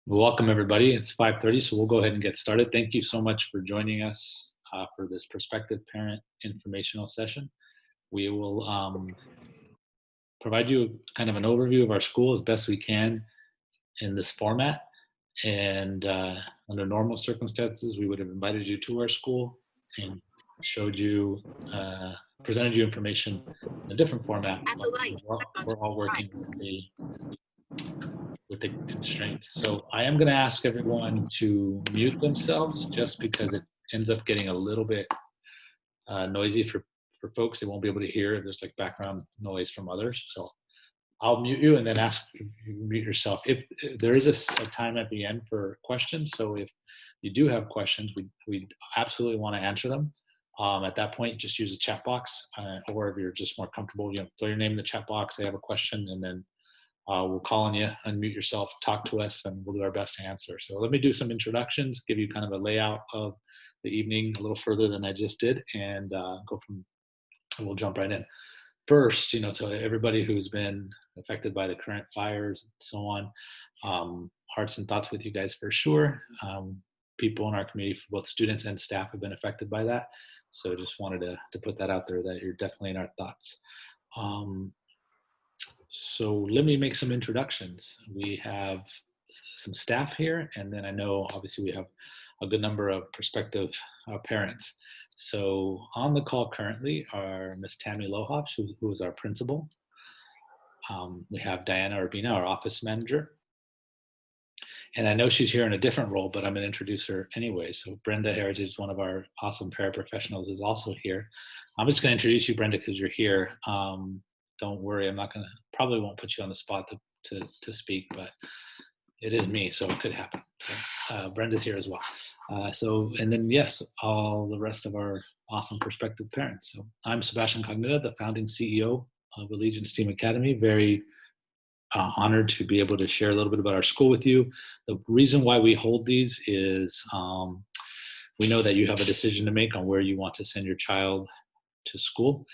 Welcome, everybody. It's 5:30, so we'll go ahead and get started. Thank you so much for joining us for this prospective parent informational session. We will provide you kind of an overview of our school as best we can in this format. And under normal circumstances, we would have invited you to our school and showed you, uh, presented you information in a different format, At but the light, we're all right. working with the constraints. So I am going to ask everyone to mute themselves just because it ends up getting a little bit noisy for folks. They won't be able to hear if there's like background noise from others. So I'll mute you and then ask you to mute yourself. If there is a time at the end for questions, so if you do have questions, we absolutely want to answer them. At that point, just use the chat box, or if you're just more comfortable, throw your name in the chat box. Say I have a question, and then we'll call on you, unmute yourself, talk to us, and we'll do our best to answer. So let me do some introductions, give you kind of a layout of the evening a little further than I just did, and we'll jump right in. First, to everybody who's been affected by the current fires and so on, hearts and thoughts with you guys for sure. People in our community, both students and staff, have been affected by that. So just wanted to put that out there that you're definitely in our thoughts. So let me make some introductions. We have some staff here, and then I know obviously we have a good number of prospective parents. So on the call currently are Miss Tammy Lohop, who is our principal. We have Diana Urbina, our office manager. And I know she's here in a different role, but I'm going to introduce her anyway. So Brenda Heritage, one of our awesome paraprofessionals, is also here. I'm just going to introduce you, Brenda, because you're here. Don't worry, I'm not going to, probably won't put you on the spot to speak, but it is me, so it could happen. So Brenda's here as well. And then yes, all the rest of our awesome prospective parents. So I'm Sebastian Cognita, the founding CEO of Allegiance STEAM Academy. Very honored to be able to share a little bit about our school with you. The reason why we hold these is we know that you have a decision to make on where you want to send your child to school.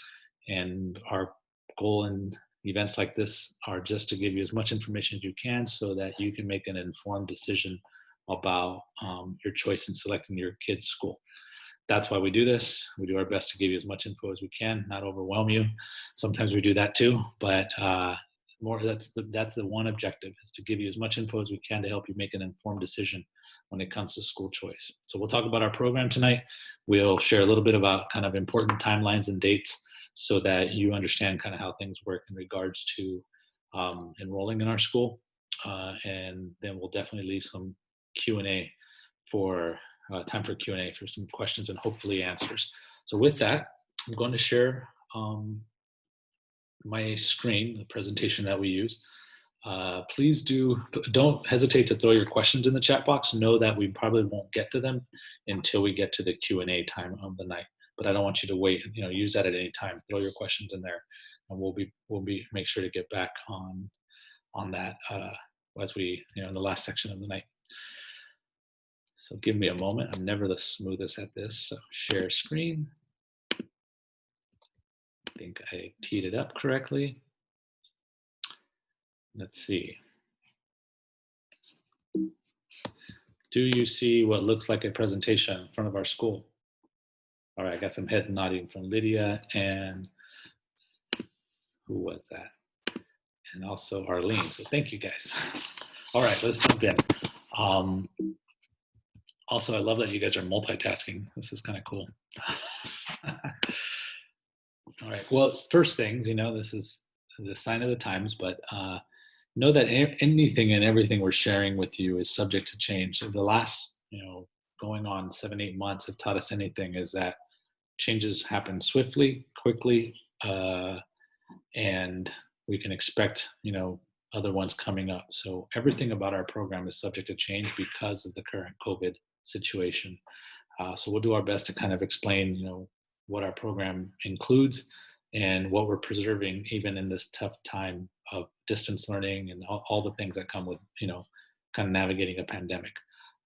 And our goal in events like this are just to give you as much information as you can so that you can make an informed decision about your choice in selecting your kid's school. That's why we do this. We do our best to give you as much info as we can, not overwhelm you. Sometimes we do that too, but that's the one objective, is to give you as much info as we can to help you make an informed decision when it comes to school choice. So we'll talk about our program tonight. We'll share a little bit about kind of important timelines and dates so that you understand kind of how things work in regards to enrolling in our school. And then we'll definitely leave some Q&A for time for Q&A for some questions and hopefully answers. So with that, I'm going to share my screen, the presentation that we use. Please don't hesitate to throw your questions in the chat box. Know that we probably won't get to them until we get to the Q&A time of the night. But I don't want you to wait. Use that at any time. Throw your questions in there, and we'll make sure to get back on that as we in the last section of the night. So give me a moment. I'm never the smoothest at this. So share screen. I think I teed it up correctly. Let's see. Do you see what looks like a presentation in front of our school? All right, I got some head nodding from Lydia and who was that? And also Arlene. So thank you guys. All right, let's jump in. Also, I love that you guys are multitasking. This is kind of cool. All right, well, first things, this is the sign of the times, but know that anything and everything we're sharing with you is subject to change. So the last, going on 7-8 months have taught us anything, is that changes happen swiftly, quickly, and we can expect, other ones coming up. So everything about our program is subject to change because of the current COVID situation. So we'll do our best to kind of explain, what our program includes and what we're preserving even in this tough time of distance learning and all the things that come with, kind of navigating a pandemic.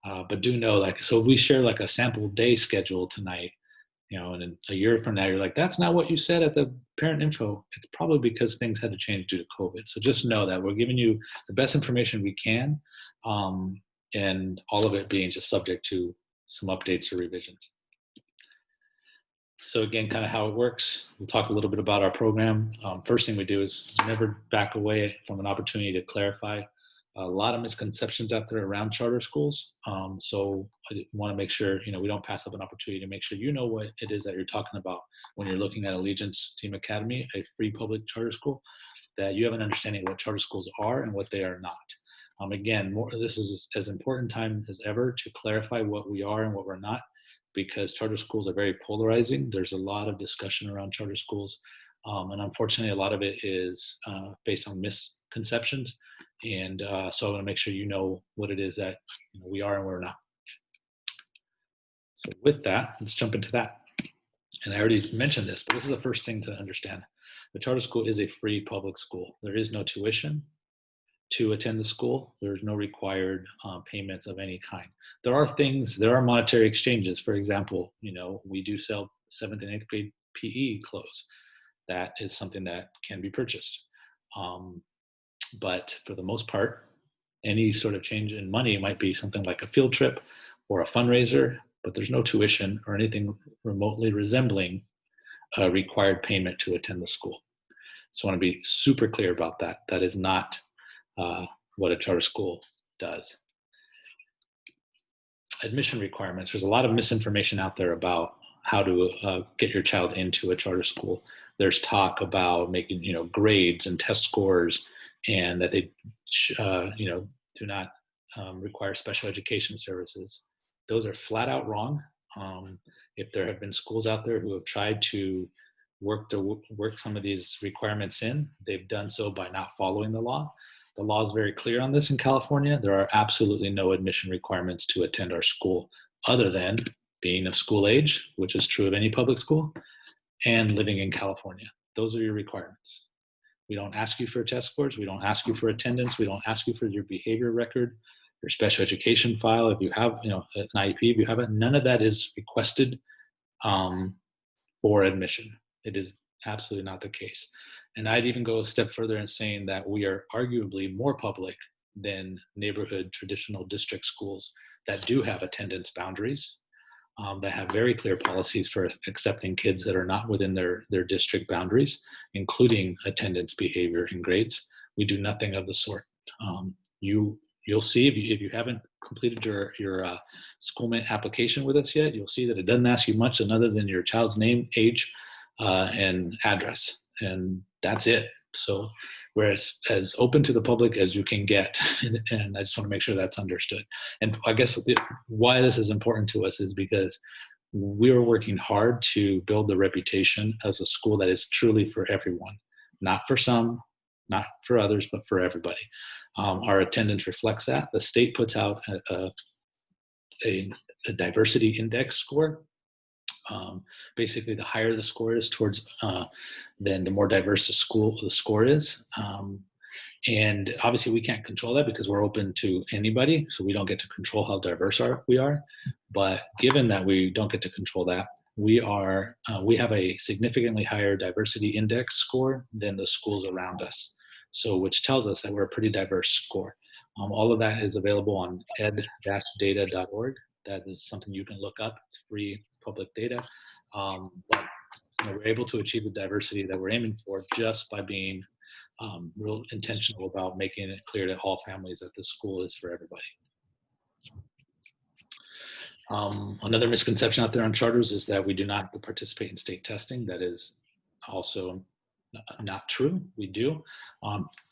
But do know, so if we share a sample day schedule tonight, and in a year from now, you're like, that's not what you said at the parent info. It's probably because things had to change due to COVID. So just know that we're giving you the best information we can. and all of it being just subject to some updates or revisions. So again, kind of how it works. We'll talk a little bit about our program. First thing we do is never back away from an opportunity to clarify a lot of misconceptions out there around charter schools. So I want to make sure, we don't pass up an opportunity to make sure you know what it is that you're talking about when you're looking at Allegiance Team Academy, a free public charter school, that you have an understanding of what charter schools are and what they are not. Again, this is as important time as ever to clarify what we are and what we're not, because charter schools are very polarizing. There's a lot of discussion around charter schools. And unfortunately, a lot of it is based on misconceptions. And so I want to make sure you know what it is that we are and we're not. So with that, let's jump into that. And I already mentioned this, but this is the first thing to understand. The charter school is a free public school. There is no tuition to attend the school. There's no required payments of any kind. There are monetary exchanges. For example, we do sell 7th and 8th grade PE clothes. That is something that can be purchased. But for the most part, any sort of change in money might be something like a field trip or a fundraiser, but there's no tuition or anything remotely resembling a required payment to attend the school. So I want to be super clear about that. That is not what a charter school does. Admission requirements. There's a lot of misinformation out there about how to get your child into a charter school. There's talk about making, grades and test scores, and that they, do not require special education services. Those are flat out wrong. If there have been schools out there who have tried to work some of these requirements in, they've done so by not following the law. The law is very clear on this in California. There are absolutely no admission requirements to attend our school other than being of school age, which is true of any public school, and living in California. Those are your requirements. We don't ask you for test scores. We don't ask you for attendance. We don't ask you for your behavior record, your special education file. If you have, an IEP, if you have it, none of that is requested for admission. It is absolutely not the case. And I'd even go a step further in saying that we are arguably more public than neighborhood traditional district schools that do have attendance boundaries, that have very clear policies for accepting kids that are not within their district boundaries, including attendance, behavior, and grades. We do nothing of the sort. You'll see if you haven't completed your schoolmate application with us yet, you'll see that it doesn't ask you much other than your child's name, age, and address, and that's it. So we're as open to the public as you can get, and I just want to make sure that's understood. And I guess why this is important to us is because we're working hard to build the reputation as a school that is truly for everyone, not for some, not for others, but for everybody. Our attendance reflects that. The state puts out a diversity index score. Basically, the higher the score is then the more diverse the score is. And obviously, we can't control that because we're open to anybody, so we don't get to control how diverse we are. But given that we don't get to control that, we have a significantly higher diversity index score than the schools around us. So, which tells us that we're a pretty diverse score. All of that is available on ed-data.org. That is something you can look up. It's free public data. But we're able to achieve the diversity that we're aiming for just by being real intentional about making it clear to all families that this school is for everybody. Another misconception out there on charters is that we do not participate in state testing. That is also not true. We do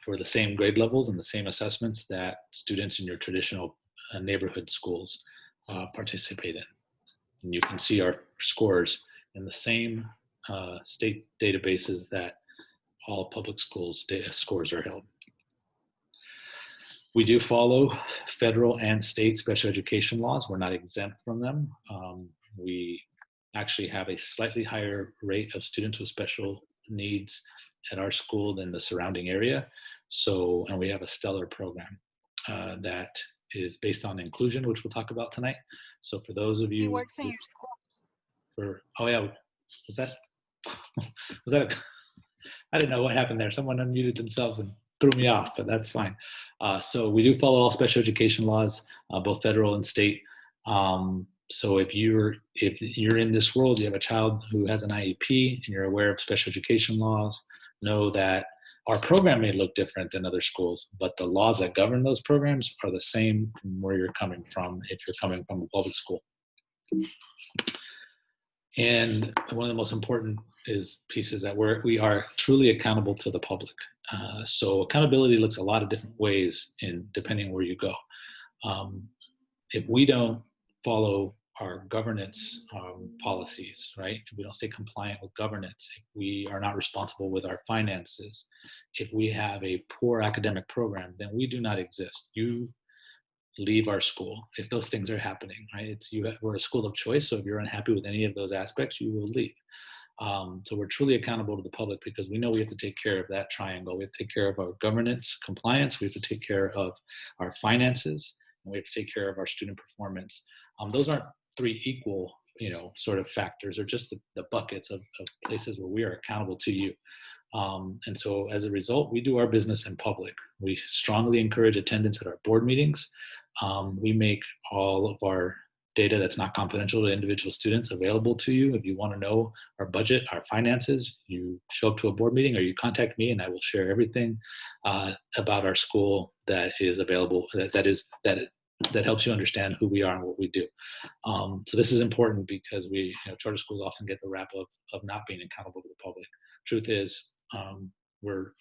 for the same grade levels and the same assessments that students in your traditional neighborhood schools participate in. And you can see our scores in the same state databases that all public schools data scores are held. We do follow federal and state special education laws. We're not exempt from them. We actually have a slightly higher rate of students with special needs at our school than the surrounding area. So, and we have a stellar program that is based on inclusion, which we'll talk about tonight. So for those of you— He works in your school. Oh yeah, was that I didn't know what happened there. Someone unmuted themselves and threw me off, but that's fine. So we do follow all special education laws, both federal and state. So if you're in this world, you have a child who has an IEP, and you're aware of special education laws, know that our program may look different than other schools, but the laws that govern those programs are the same from where you're coming from if you're coming from a public school. And one of the most important pieces that we are truly accountable to the public. So accountability looks a lot of different ways in depending where you go. If we don't follow our governance policies, right? If we don't stay compliant with governance, if we are not responsible with our finances, if we have a poor academic program, then we do not exist. You leave our school if those things are happening, right? We're a school of choice, so if you're unhappy with any of those aspects, you will leave. So we're truly accountable to the public because we know we have to take care of that triangle. We have to take care of our governance, compliance. We have to take care of our finances, and we have to take care of our student performance. Those aren't three equal, sort of factors, or just the buckets of places where we are accountable to you. And so as a result, we do our business in public. We strongly encourage attendance at our board meetings. We make all of our data that's not confidential to individual students available to you. If you want to know our budget, our finances, you show up to a board meeting or you contact me and I will share everything about our school that is available, that helps you understand who we are and what we do. So this is important because charter schools often get the rap of not being accountable to the public. Truth is, we're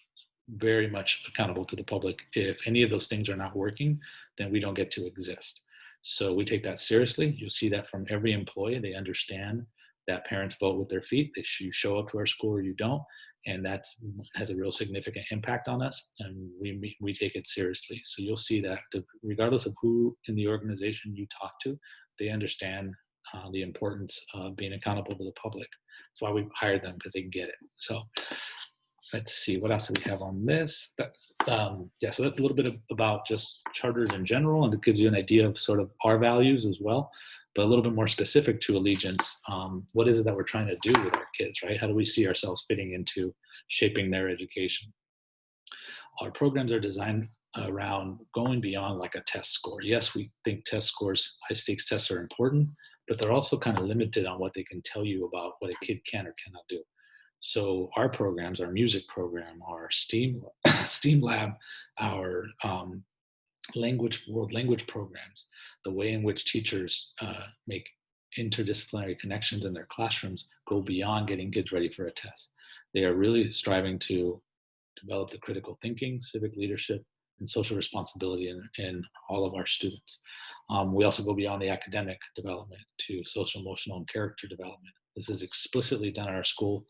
very much accountable to the public. If any of those things are not working, then we don't get to exist. So we take that seriously. You'll see that from every employee. They understand that parents vote with their feet. You show up to our school or you don't, and that has a real significant impact on us, and we take it seriously. So you'll see that regardless of who in the organization you talk to, they understand the importance of being accountable to the public. That's why we hired them, because they get it. So let's see, what else do we have on this? So that's a little bit about just charters in general, and it gives you an idea of sort of our values as well, but a little bit more specific to Allegiance. What is it that we're trying to do with our kids, right? How do we see ourselves fitting into shaping their education? Our programs are designed around going beyond like a test score. Yes, we think test scores, high stakes tests are important, but they're also kind of limited on what they can tell you about what a kid can or cannot do. So our programs, our music program, our STEAM lab, our world language programs, the way in which teachers make interdisciplinary connections in their classrooms go beyond getting kids ready for a test. They are really striving to develop the critical thinking, civic leadership, and social responsibility in all of our students. We also go beyond the academic development to social, emotional, and character development. This is explicitly done at our school.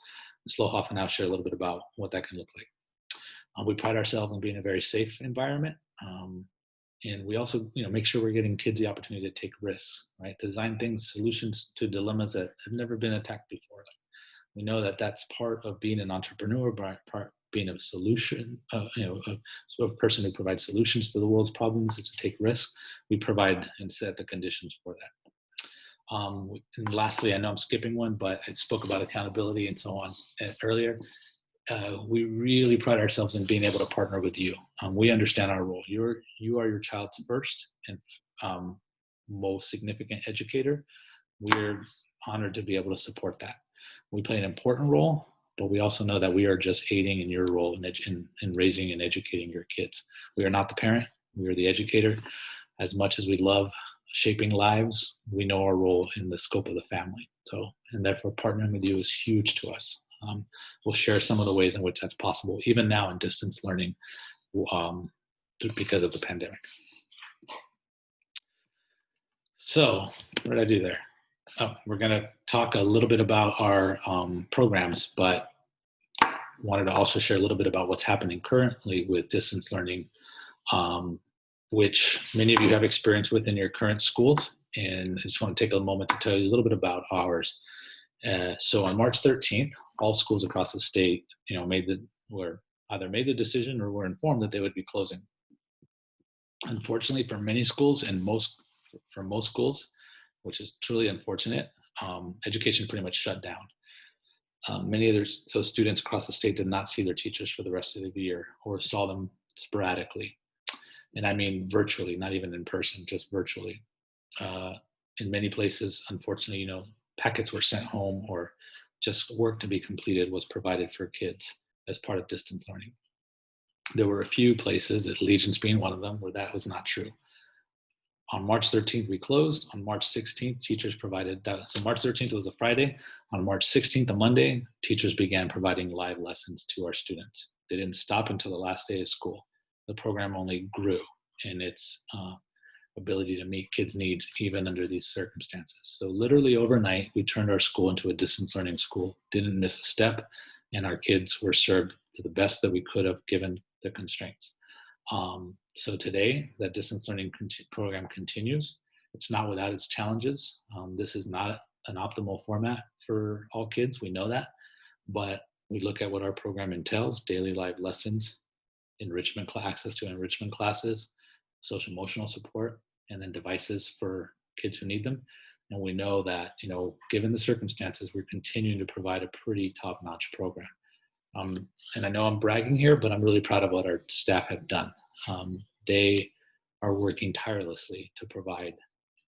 Slohoff and I'll share a little bit about what that can look like. We pride ourselves on being a very safe environment. And we also make sure we're getting kids the opportunity to take risks, right? Design solutions to dilemmas that have never been attacked before. We know that that's part of being an entrepreneur, part being a solution, sort of person who provides solutions to the world's problems is to take risks. We provide and set the conditions for that. And lastly, I know I'm skipping one, but I spoke about accountability and so on earlier. We really pride ourselves in being able to partner with you. We understand our role. You are your child's first and most significant educator. We're honored to be able to support that. We play an important role, but we also know that we are just aiding in your role in raising and educating your kids. We are not the parent. We are the educator. As much as we love shaping lives, we know our role in the scope of the family. So, and therefore partnering with you is huge to us. We'll share some of the ways in which that's possible, even now in distance learning, because of the pandemic. So, what did I do there? We're going to talk a little bit about our programs, but wanted to also share a little bit about what's happening currently with distance learning, which many of you have experience with in your current schools. And I just want to take a moment to tell you a little bit about ours. So on March 13th, all schools across the state, were either made the decision or were informed that they would be closing. Unfortunately, for many schools and for most schools, which is truly unfortunate, education pretty much shut down. Many of those students across the state did not see their teachers for the rest of the year or saw them sporadically. And I mean virtually, not even in person, just virtually. Uh, in many places, unfortunately, packets were sent home or just work to be completed was provided for kids as part of distance learning. There were a few places, at Legion's being one of them, where that was not true. On March 13th, we closed. On March 16th, teachers provided, so March 13th was a Friday. On March 16th, a Monday, teachers began providing live lessons to our students. They didn't stop until the last day of school. The program only grew in its ability to meet kids' needs even under these circumstances. So literally overnight, we turned our school into a distance learning school, didn't miss a step, and our kids were served to the best that we could have given the constraints. So today, that distance learning program continues. It's not without its challenges. This is not an optimal format for all kids, we know that, but we look at what our program entails: daily live lessons, access to enrichment classes, social emotional support, and then devices for kids who need them. And we know that, given the circumstances, we're continuing to provide a pretty top-notch program. And I know I'm bragging here, but I'm really proud of what our staff have done. They are working tirelessly to provide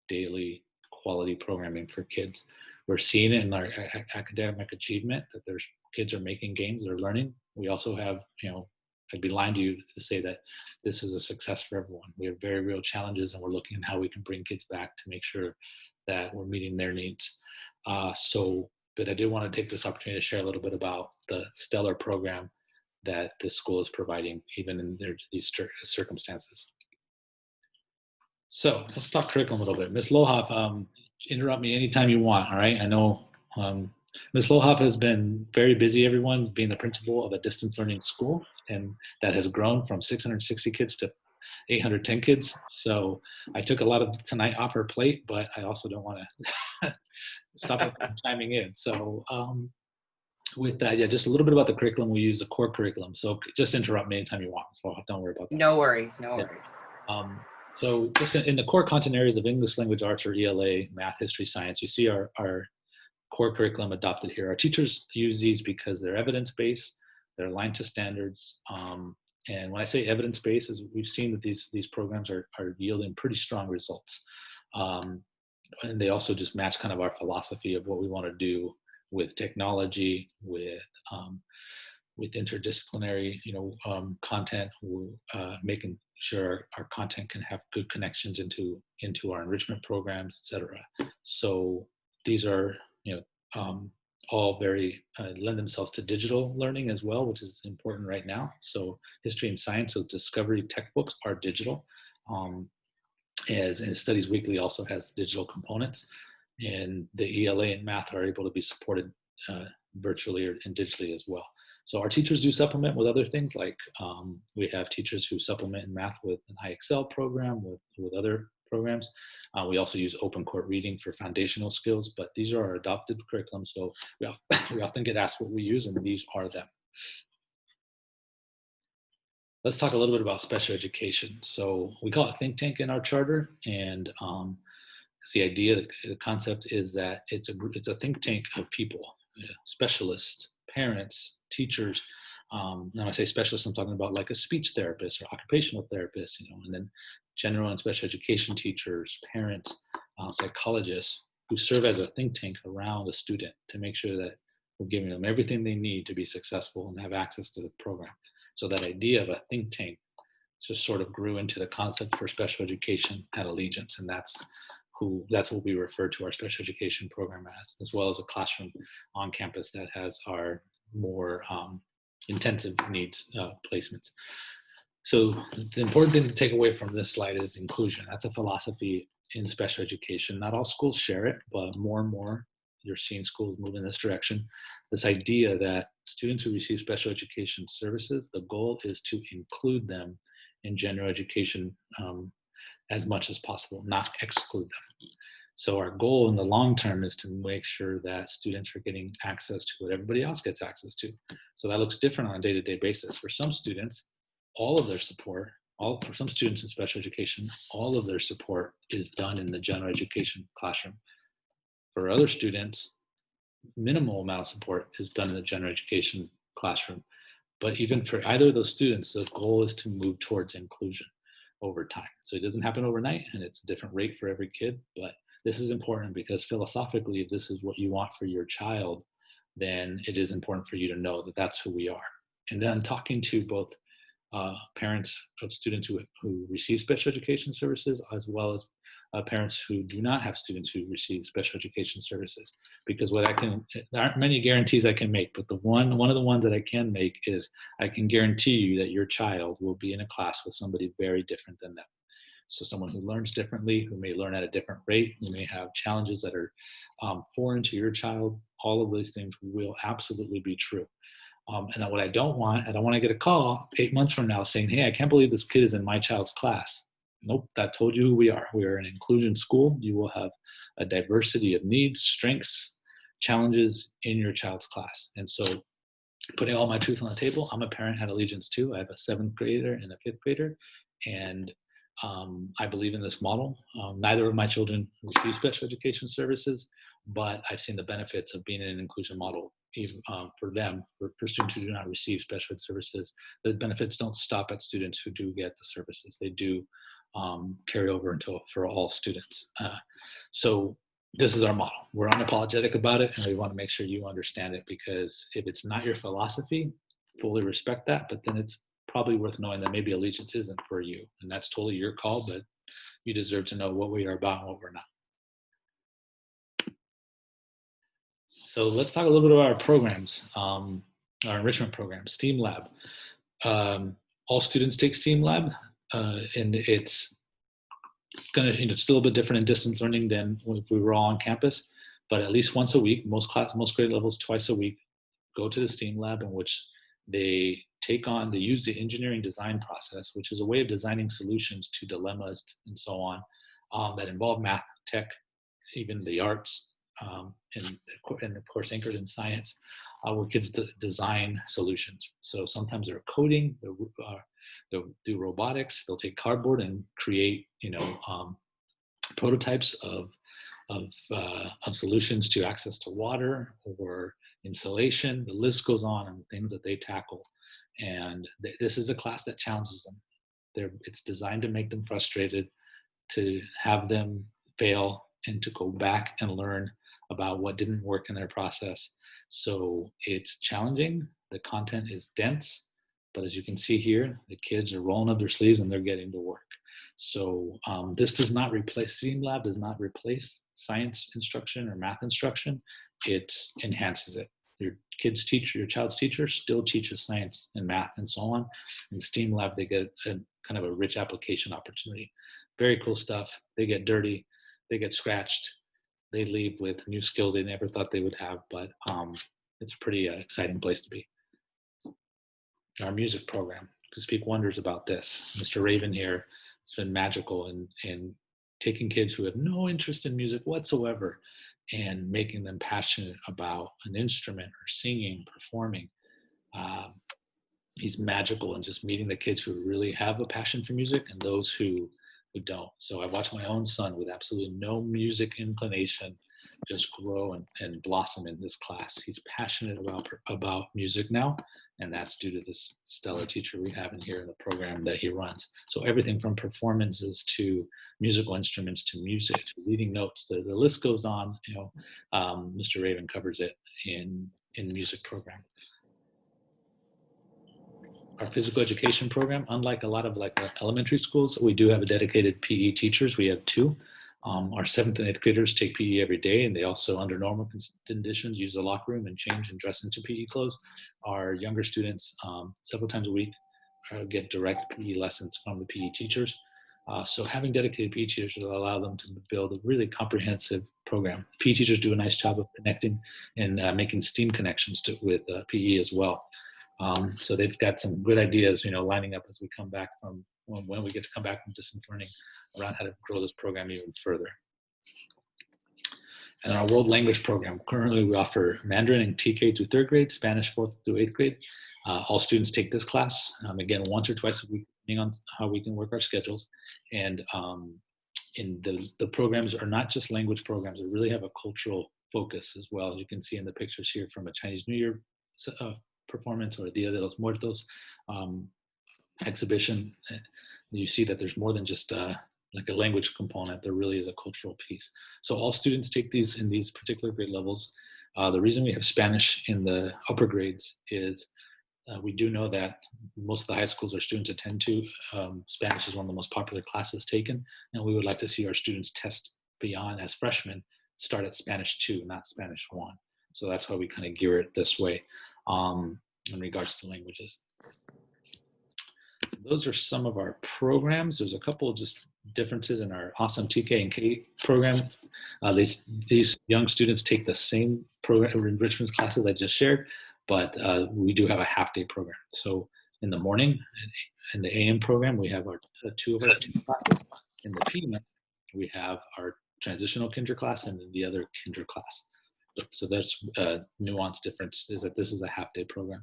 daily quality programming for kids. We're seeing it in our academic achievement that there's kids are making gains, they're learning. We also have, I'd be lying to you to say that this is a success for everyone. We have very real challenges, and we're looking at how we can bring kids back to make sure that we're meeting their needs. But I did want to take this opportunity to share a little bit about the stellar program that this school is providing, even in these circumstances. So let's talk curriculum a little bit. Ms. Lohoff, interrupt me anytime you want, all right? I know Ms. Lohoff has been very busy, everyone, being the principal of a distance learning school, and that has grown from 660 kids to 810 kids. So I took a lot of tonight off her plate, but I also don't want to stop her from chiming in. So with that, yeah, just a little bit about the curriculum. We use a core curriculum. So just interrupt me anytime you want. So don't worry about that. No worries, no worries. So just in the core content areas of English language arts, or ELA, math, history, science, you see our core curriculum adopted here. Our teachers use these because they're evidence-based, they're aligned to standards. And when I say evidence-based, is we've seen that these programs are yielding pretty strong results. And they also just match kind of our philosophy of what we want to do with technology, with interdisciplinary, content, making sure our content can have good connections into our enrichment programs, et cetera. So these are, all very lend themselves to digital learning as well, which is important right now. So history and science, so discovery textbooks are digital. And Studies Weekly also has digital components, and the ELA and math are able to be supported virtually and digitally as well. So our teachers do supplement with other things, like we have teachers who supplement in math with an IXL program, with other programs. We also use open court reading for foundational skills, but these are our adopted curriculum. So we often get asked what we use, and these are them. Let's talk a little bit about special education. So we call it think tank in our charter, and the idea, the concept is that it's a think tank of people, specialists, parents, teachers. When I say specialists, I'm talking about like a speech therapist or occupational therapist, and then general and special education teachers, parents, psychologists, who serve as a think tank around a student to make sure that we're giving them everything they need to be successful and have access to the program. So that idea of a think tank just sort of grew into the concept for special education at Allegiance, and that's what we refer to our special education program as well as a classroom on campus that has our more intensive needs placements. So the important thing to take away from this slide is inclusion. That's a philosophy in special education. Not all schools share it, but more and more you're seeing schools move in this direction. This idea that students who receive special education services, the goal is to include them in general education as much as possible, not exclude them. So our goal in the long term is to make sure that students are getting access to what everybody else gets access to. So that looks different on a day-to-day basis. For some students, all of their support, for some students in special education, all of their support is done in the general education classroom. For other students, minimal amount of support is done in the general education classroom. But even for either of those students, the goal is to move towards inclusion over time. So it doesn't happen overnight, and it's a different rate for every kid. But this is important because philosophically, if this is what you want for your child, then it is important for you to know that that's who we are. And then talking to both parents of students who receive special education services, as well as parents who do not have students who receive special education services. Because what I can, there aren't many guarantees I can make, but one of the ones that I can make is I can guarantee you that your child will be in a class with somebody very different than them. So someone who learns differently, who may learn at a different rate, who may have challenges that are foreign to your child, all of those things will absolutely be true. And what I don't want to get a call 8 months from now saying, hey, I can't believe this kid is in my child's class. Nope, that told you who we are. We are an inclusion school. You will have a diversity of needs, strengths, challenges in your child's class. And so putting all my truth on the table, I'm a parent at Allegiance too. I have a 7th grader and a 5th grader. And I believe in this model. Neither of my children receive special education services, but I've seen the benefits of being in an inclusion model even for them, for students who do not receive special ed services. The benefits don't stop at students who do get the services. They do carry over for all students. So this is our model. We're unapologetic about it, and we want to make sure you understand it, because if it's not your philosophy, fully respect that, but then it's probably worth knowing that maybe Allegiance isn't for you, and that's totally your call, but you deserve to know what we are about and what we're not. So let's talk a little bit about our programs, our enrichment program, STEAM Lab. All students take STEAM Lab, and it's going to, it's still a bit different in distance learning than if we were all on campus, but at least once a week, most grade levels twice a week, go to the STEAM Lab, in which they use the engineering design process, which is a way of designing solutions to dilemmas and so on that involve math, tech, even the arts, and of course anchored in science, where kids design solutions. So sometimes they're coding, they'll do robotics, they'll take cardboard and create, prototypes of solutions to access to water or insulation. The list goes on, and things that they tackle. And this is a class that challenges them. It's designed to make them frustrated, to have them fail, and to go back and learn about what didn't work in their process. So it's challenging. The content is dense, but as you can see here, the kids are rolling up their sleeves and they're getting to work. So this does not replace, STEAM Lab does not replace science instruction or math instruction. It enhances it. Your child's teacher still teaches science and math and so on. In STEAM Lab, they get kind of a rich application opportunity. Very cool stuff. They get dirty, they get scratched, they leave with new skills they never thought they would have, but it's a pretty exciting place to be. Our music program, to speak wonders about this. Mr. Raven here has been magical in taking kids who have no interest in music whatsoever and making them passionate about an instrument or singing, performing. He's magical in just meeting the kids who really have a passion for music and those who don't. So I watched my own son with absolutely no music inclination just grow and blossom in this class. He's passionate about music now, and that's due to this stellar teacher we have in here in the program that he runs. So everything from performances to musical instruments to music to leading notes, the list goes on. Mr. Raven covers it in the music program. Our physical education program, unlike a lot of elementary schools, we do have a dedicated PE teachers. We have 2. Our 7th and 8th graders take PE every day, and they also, under normal conditions, use the locker room and change and dress into PE clothes. Our younger students, several times a week, get direct PE lessons from the PE teachers. So having dedicated PE teachers will allow them to build a really comprehensive program. PE teachers do a nice job of connecting and making STEAM connections with PE as well. So they've got some good ideas, lining up as we come back from when we get to come back from distance learning around how to grow this program even further. And our world language program, currently we offer Mandarin in TK through 3rd grade, Spanish 4th through 8th grade. All students take this class, again, once or twice a week, depending on how we can work our schedules. And the programs are not just language programs, they really have a cultural focus as well. As you can see in the pictures here from a Chinese New Year performance or Dia de los Muertos exhibition, you see that there's more than just like a language component. There really is a cultural piece. So all students take these in these particular grade levels. The reason we have Spanish in the upper grades is we do know that most of the high schools our students attend to, Spanish is one of the most popular classes taken, and we would like to see our students test beyond as freshmen, start at Spanish 2, not Spanish 1. So that's why we kind of gear it this way in regards to languages. Those are some of our programs. There's a couple of just differences in our awesome TK and K program. These young students take the same program enrichment classes I just shared, but we do have a half-day program. So in the morning, in the AM program, we have our 2 of our classes. In the PM, we have our transitional kinder class and the other kinder class. So that's a nuance difference, is that this is a half-day program.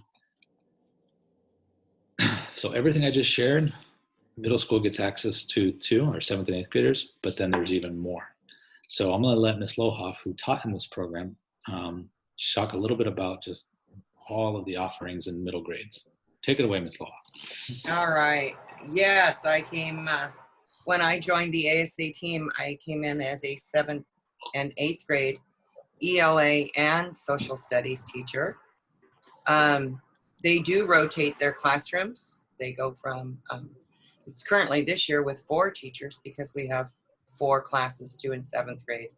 So everything I just shared, middle school gets access to too, our 7th and 8th graders, but then there's even more. So I'm going to let Ms. Lohoff, who taught in this program, talk a little bit about just all of the offerings in middle grades. Take it away, Ms. Lohoff. All right. Yes, I came, when I joined the ASA team, I came in as a 7th and 8th grade ELA and social studies teacher. They do rotate their classrooms. They go from, it's currently this year with 4 teachers because we have 4 classes, 2 in 7th grade,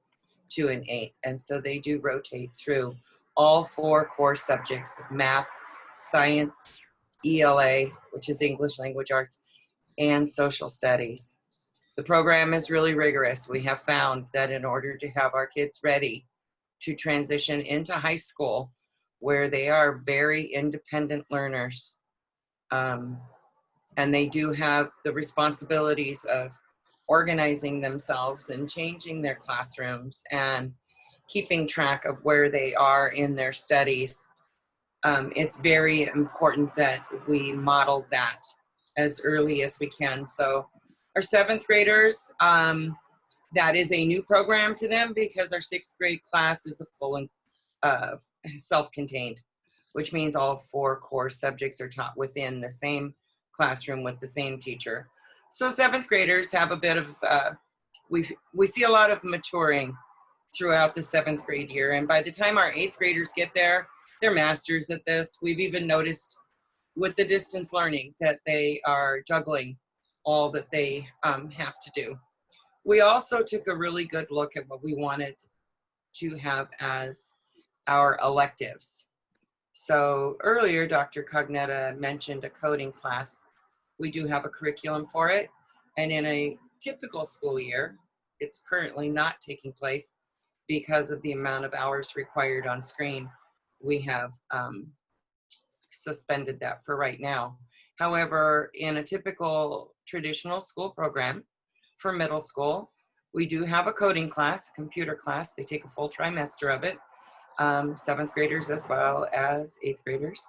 2 in 8th. And so they do rotate through all 4 core subjects: math, science, ELA, which is English Language Arts, and social studies. The program is really rigorous. We have found that in order to have our kids ready to transition into high school, where they are very independent learners, and they do have the responsibilities of organizing themselves and changing their classrooms and keeping track of where they are in their studies. It's very important that we model that as early as we can. So our 7th graders, that is a new program to them because our 6th grade class is a full self-contained, which means all 4 core subjects are taught within the same classroom with the same teacher. So 7th graders have a bit of, we see a lot of maturing throughout the 7th grade year. And by the time our 8th graders get there, they're masters at this. We've even noticed with the distance learning that they are juggling all that they have to do. We also took a really good look at what we wanted to have as our electives. So earlier, Dr. Cognetta mentioned a coding class. We do have a curriculum for it. And in a typical school year, it's currently not taking place because of the amount of hours required on screen. We have suspended that for right now. However, in a typical traditional school program for middle school, we do have a coding class, a computer class. They take a full trimester of it, 7th graders as well as 8th graders.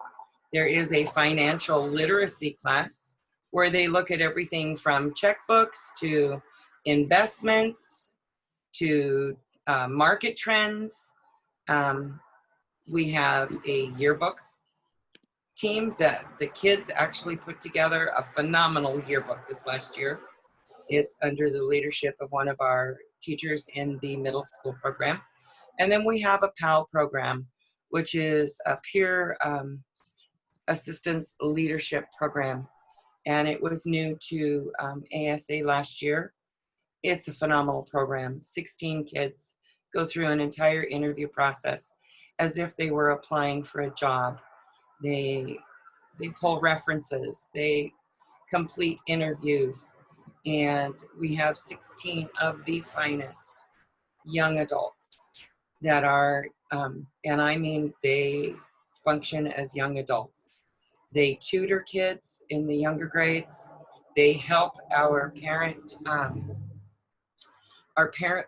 There is a financial literacy class where they look at everything from checkbooks to investments to market trends. We have a yearbook team that the kids actually put together a phenomenal yearbook this last year. It's under the leadership of one of our teachers in the middle school program. And then we have a PAL program, which is a peer assistance leadership program. And it was new to ASA last year. It's a phenomenal program. 16 kids go through an entire interview process as if they were applying for a job. They pull references, they complete interviews, and we have 16 of the finest young adults that are, and I mean they function as young adults. They tutor kids in the younger grades. They help our parent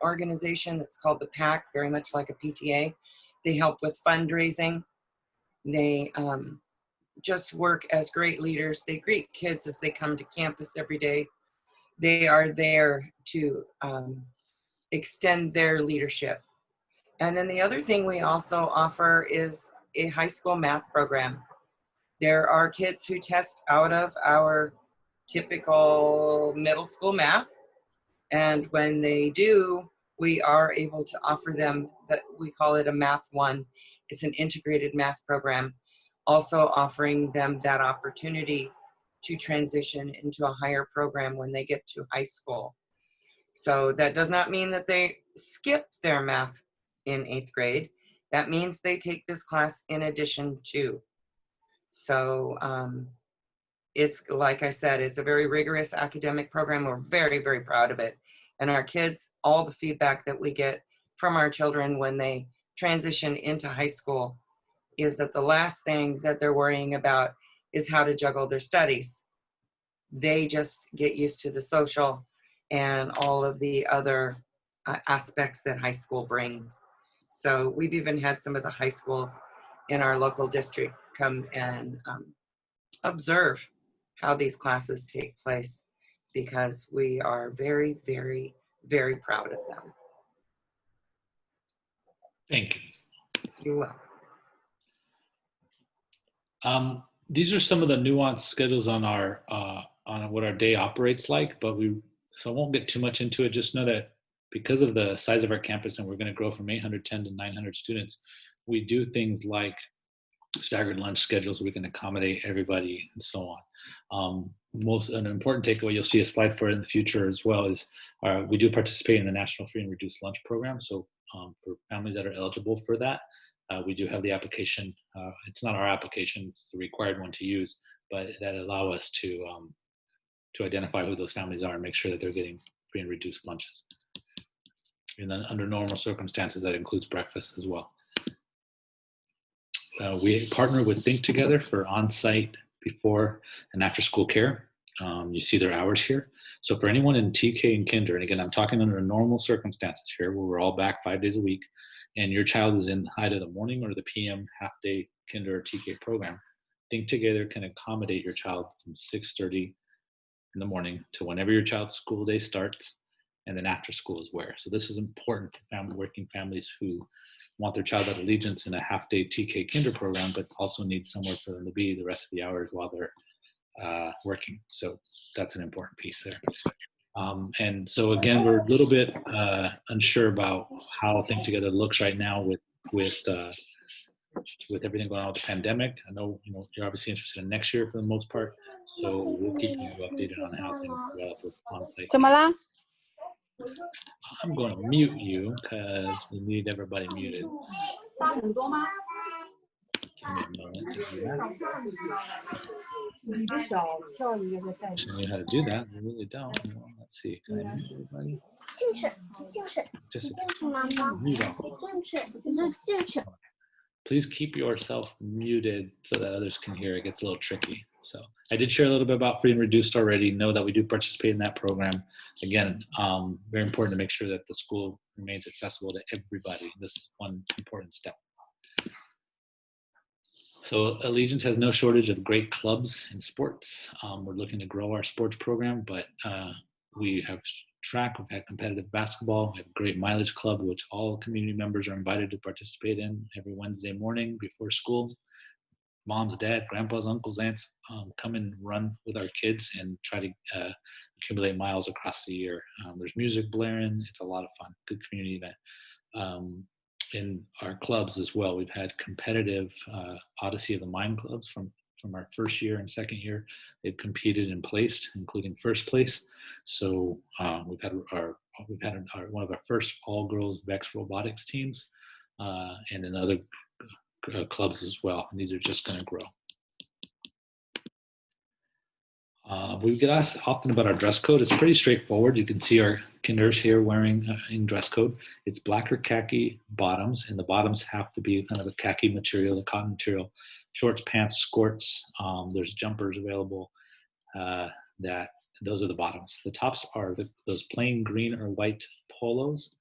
organization that's called the PAC, very much like a PTA. They help with fundraising. They just work as great leaders. They greet kids as they come to campus every day. They are there to extend their leadership. And then the other thing we also offer is a high school math program. There are kids who test out of our typical middle school math. And when they do, we are able to offer them that we call it a Math One. It's an integrated math program, also offering them that opportunity to transition into a higher program when they get to high school. So that does not mean that they skip their math in 8th grade. That means they take this class in addition to. So it's, like I said, it's a very rigorous academic program. We're very, very proud of it. And our kids, all the feedback that we get from our children when they transition into high school is that the last thing that they're worrying about is how to juggle their studies. They just get used to the social and all of the other aspects that high school brings. So we've even had some of the high schools in our local district come and observe how these classes take place, because we are very, very, very proud of them. Thank you. You're welcome. These are some of the nuanced schedules on our on what our day operates like, but so I won't get too much into it. Just know that because of the size of our campus and we're going to grow from 810 to 900 students, we do things like staggered lunch schedules. We can accommodate everybody and so on. An important takeaway, you'll see a slide for it in the future as well, is we do participate in the National Free and Reduced Lunch Program. So for families that are eligible for that, we do have the application. It's not our application, it's the required one to use, but that allow us to identify who those families are and make sure that they're getting free and reduced lunches. And then under normal circumstances, that includes breakfast as well. We partner with Think Together for on-site before and after school care. You see their hours here. So for anyone in TK and kinder, and again, I'm talking under normal circumstances here, where we're all back 5 days a week, and your child is in either the morning or the PM half-day kinder or TK program, Think Together can accommodate your child from 6:30 in the morning to whenever your child's school day starts, and then after school is where. So this is important for working families who want their child at Allegiance in a half-day TK kinder program, but also need somewhere for them to be the rest of the hours while they're working. So that's an important piece there. And so again, we're a little bit unsure about how Think Together looks right now with everything going on with the pandemic. I know you're obviously interested in next year for the most part, so we'll keep you updated on how things develop with on-site. I'm going to mute you because we need everybody muted. Give me a moment to do that. I know how to do that. We really don't. Well, let's see. Can I mute everybody? Mute all. Please keep yourself muted so that others can hear. It gets a little tricky. So I did share a little bit about Free and Reduced already. Know that we do participate in that program. Again, very important to make sure that the school remains accessible to everybody. This is one important step. So Allegiance has no shortage of great clubs and sports. We're looking to grow our sports program, but we have track, we've had competitive basketball, we have a great mileage club, which all community members are invited to participate in every Wednesday morning before school. Moms, dad, grandpas, uncles, aunts come and run with our kids and try to accumulate miles across the year. There's music blaring, it's a lot of fun, good community event. In our clubs as well, we've had competitive Odyssey of the Mind clubs from our first year and second year. They've competed and placed, including first place. So we've had one of our first all-girls VEX robotics teams, and in other clubs as well. And these are just going to grow. We get asked often about our dress code. It's pretty straightforward. You can see our kinders here wearing in dress code. It's black or khaki bottoms, and the bottoms have to be kind of a khaki material, a cotton material. Shorts, pants, skirts. There's jumpers available. Those are the bottoms. The tops are those plain green or white polos,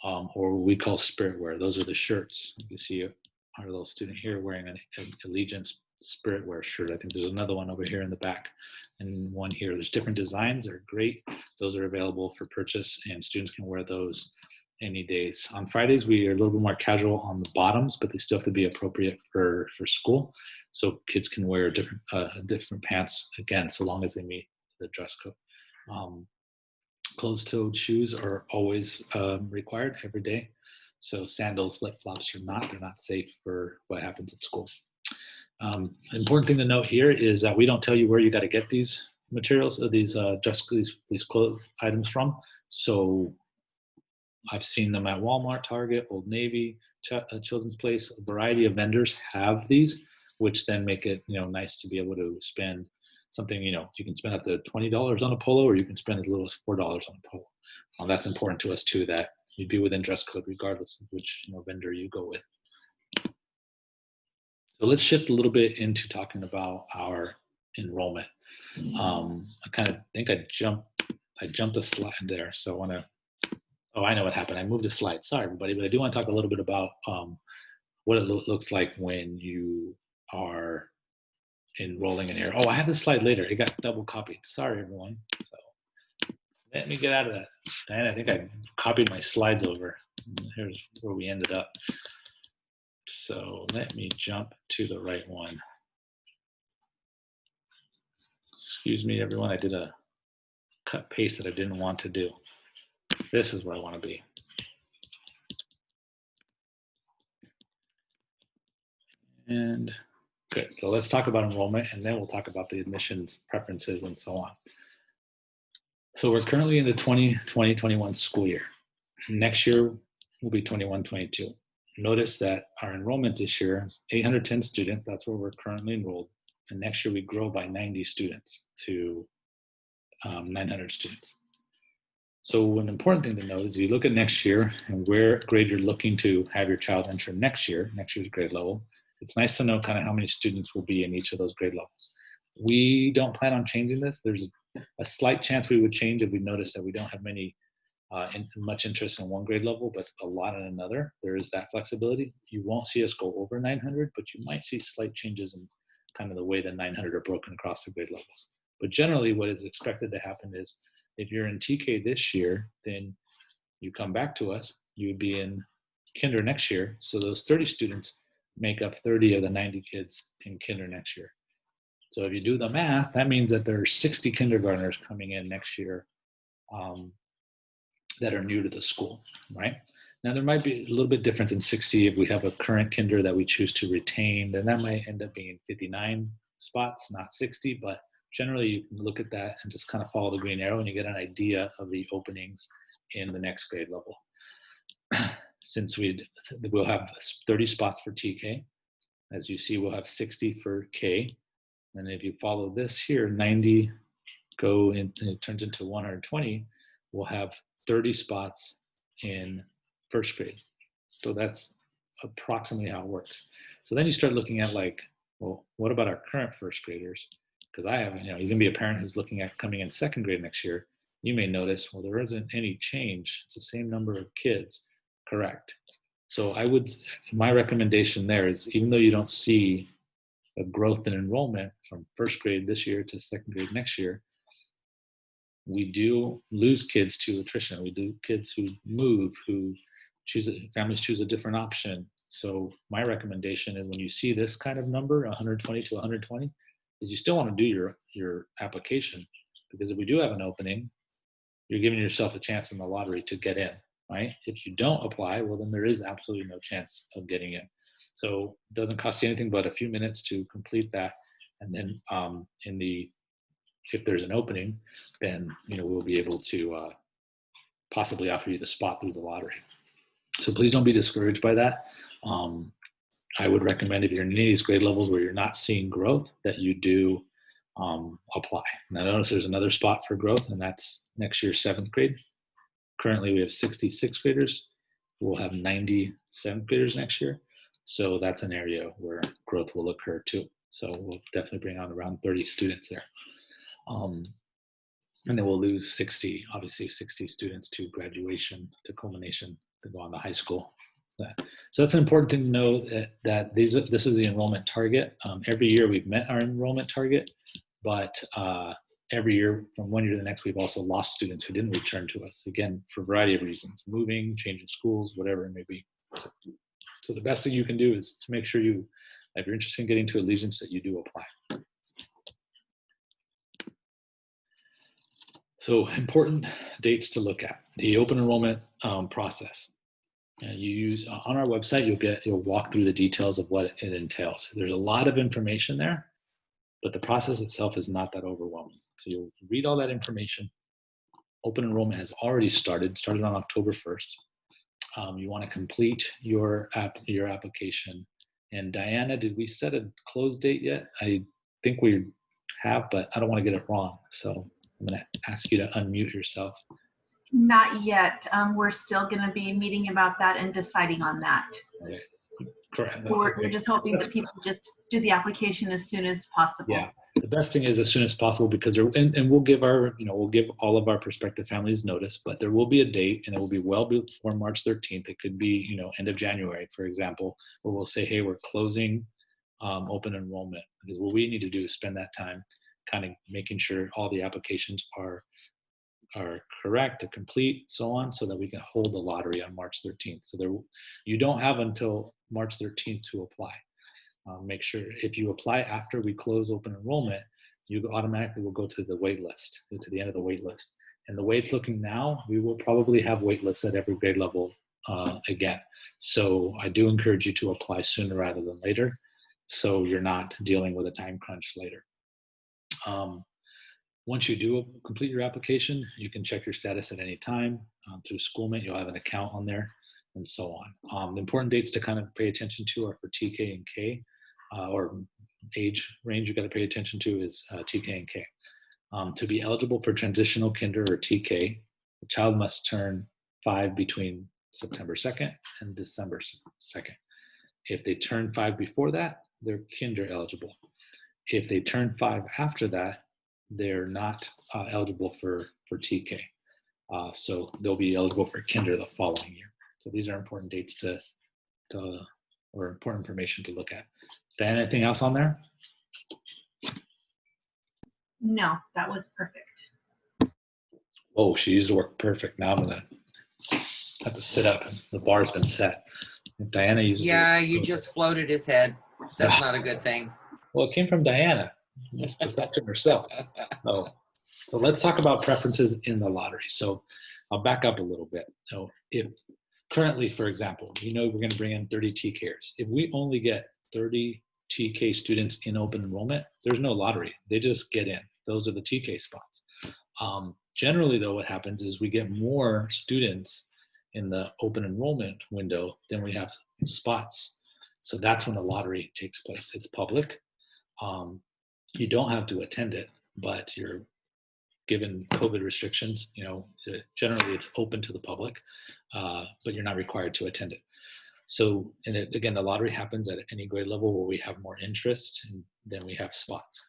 or what we call spirit wear. Those are the shirts. You can see our little student here wearing an Allegiance spirit wear shirt. I think there's another one over here in the back and one here. There's different designs. They're great. Those are available for purchase, and students can wear those any days. On Fridays, we are a little bit more casual on the bottoms, but they still have to be appropriate for school. So kids can wear different pants, again, so long as they meet the dress code. Closed-toed shoes are always required every day. So sandals, flip-flops are not. They're not safe for what happens at school. Important thing to note here is that we don't tell you where you got to get these materials, these clothes items from. So I've seen them at Walmart, Target, Old Navy, Children's Place. A variety of vendors have these, which then make it nice to be able to spend something. You can spend up to $20 on a polo, or you can spend as little as $4 on a polo. That's important to us too, that you'd be within dress code regardless of which vendor you go with. So let's shift a little bit into talking about our enrollment. I kind of think I jumped a slide there, so I want to. Oh, I know what happened. I moved a slide. Sorry, everybody, but I do want to talk a little bit about what it looks like when you are enrolling in here. Oh, I have this slide later. It got double copied. Sorry, everyone. So let me get out of that. And I think I copied my slides over. Here's where we ended up. So let me jump to the right one. Excuse me, everyone. I did a cut paste that I didn't want to do. This is where I want to be. And good. So let's talk about enrollment, and then we'll talk about the admissions preferences and so on. So we're currently in the 2020-21 school year. Next year will be 21-22. Notice that our enrollment this year is 810 students. That's where we're currently enrolled. And next year we grow by 90 students to 900 students. So an important thing to note is you look at next year and where grade you're looking to have your child enter next year's grade level. It's nice to know kind of how many students will be in each of those grade levels. We don't plan on changing this. There's a slight chance we would change if we notice that we don't have much interest in one grade level, but a lot in another. There is that flexibility. You won't see us go over 900, but you might see slight changes in kind of the way the 900 are broken across the grade levels. But generally what is expected to happen is if you're in TK this year, then you come back to us, you would be in kinder next year. So those 30 students make up 30 of the 90 kids in kinder next year. So if you do the math, that means that there are 60 kindergartners coming in next year that are new to the school, right? Now there might be a little bit difference in 60 if we have a current kinder that we choose to retain, then that might end up being 59 spots, not 60, but generally you can look at that and just kind of follow the green arrow and you get an idea of the openings in the next grade level. Since we'll have 30 spots for TK, as you see, we'll have 60 for K. And if you follow this here, 90 go in, and it turns into 120, we'll have 30 spots in first grade. So that's approximately how it works. So then you start looking at like, well, what about our current first graders? Because I have, you can be a parent who's looking at coming in second grade next year. You may notice, well, there isn't any change. It's the same number of kids, correct? So my recommendation there is, even though you don't see a growth in enrollment from first grade this year to second grade next year, we do lose kids to attrition. We do kids who move, families choose a different option. So my recommendation is when you see this kind of number, 120 to 120, is you still want to do your application, because if we do have an opening, you're giving yourself a chance in the lottery to get in, right? If you don't apply, well, then there is absolutely no chance of getting in. So it doesn't cost you anything but a few minutes to complete that. And then if there's an opening, then we'll be able to possibly offer you the spot through the lottery. So please don't be discouraged by that. I would recommend, if you're in any of these grade levels where you're not seeing growth, that you do apply. Now notice there's another spot for growth, and that's next year's 7th grade. Currently we have 66 graders. We'll have 90 7th graders next year. So that's an area where growth will occur too. So we'll definitely bring on around 30 students there. And then we'll lose 60 students to graduation, to culmination, to go on to high school. So that's an important thing to know, that this is the enrollment target. Every year we've met our enrollment target, but every year from one year to the next, we've also lost students who didn't return to us, again, for a variety of reasons, moving, changing schools, whatever it may be. So the best thing you can do is to make sure you, if you're interested in getting to Allegiance, that you do apply. So important dates to look at. The open enrollment process. And you use on our website, you'll walk through the details of what it entails. There's a lot of information there, but the process itself is not that overwhelming. So you'll read all that information. Open enrollment has already started on October 1st. You want to complete your application. And Diana, did we set a close date yet? I think we have, but I don't want to get it wrong. So I'm going to ask you to unmute yourself. Not yet. We're still going to be meeting about that and deciding on that. Okay. Correct. We're just hoping that people just do the application as soon as possible. Yeah, the best thing is as soon as possible, because and we'll give we'll give all of our prospective families notice, but there will be a date, and it will be well before March 13th. It could be end of January, for example, where we'll say, hey, we're closing open enrollment, because what we need to do is spend that time kind of making sure all the applications are correct, are complete, so on, so that we can hold the lottery on March 13th. So you don't have until March 13th to apply. Make sure if you apply after we close open enrollment, you automatically will go to the wait list, to the end of the wait list. And the way it's looking now, we will probably have wait lists at every grade level again. So I do encourage you to apply sooner rather than later, so you're not dealing with a time crunch later. Once you do complete your application, you can check your status at any time through Schoolmate. You'll have an account on there, and so on. The important dates to kind of pay attention to are for TK and K, or age range you got to pay attention to is TK and K. To be eligible for transitional kinder or TK, the child must turn 5 between September 2nd and December 2nd. If they turn 5 before that, they're kinder eligible. If they turn 5 after that, they're not eligible for TK. So they'll be eligible for kinder the following year. So these are important dates or important information to look at. Dan, anything else on there? No, that was perfect. Oh, she used the word perfect. Now I'm gonna have to sit up. The bar's been set. And Diana uses. Yeah, you just floated his head. That's not a good thing. Well, it came from Diana. Miss Perfection herself. So let's talk about preferences in the lottery. So I'll back up a little bit. So if currently, for example, we're going to bring in 30 TKers. If we only get 30 TK students in open enrollment, there's no lottery. They just get in. Those are the TK spots. Generally, though, what happens is we get more students in the open enrollment window than we have spots. So that's when the lottery takes place. It's public. You don't have to attend it, but you're given COVID restrictions, generally it's open to the public, but you're not required to attend it. So, and again, the lottery happens at any grade level where we have more interest, and then we have spots.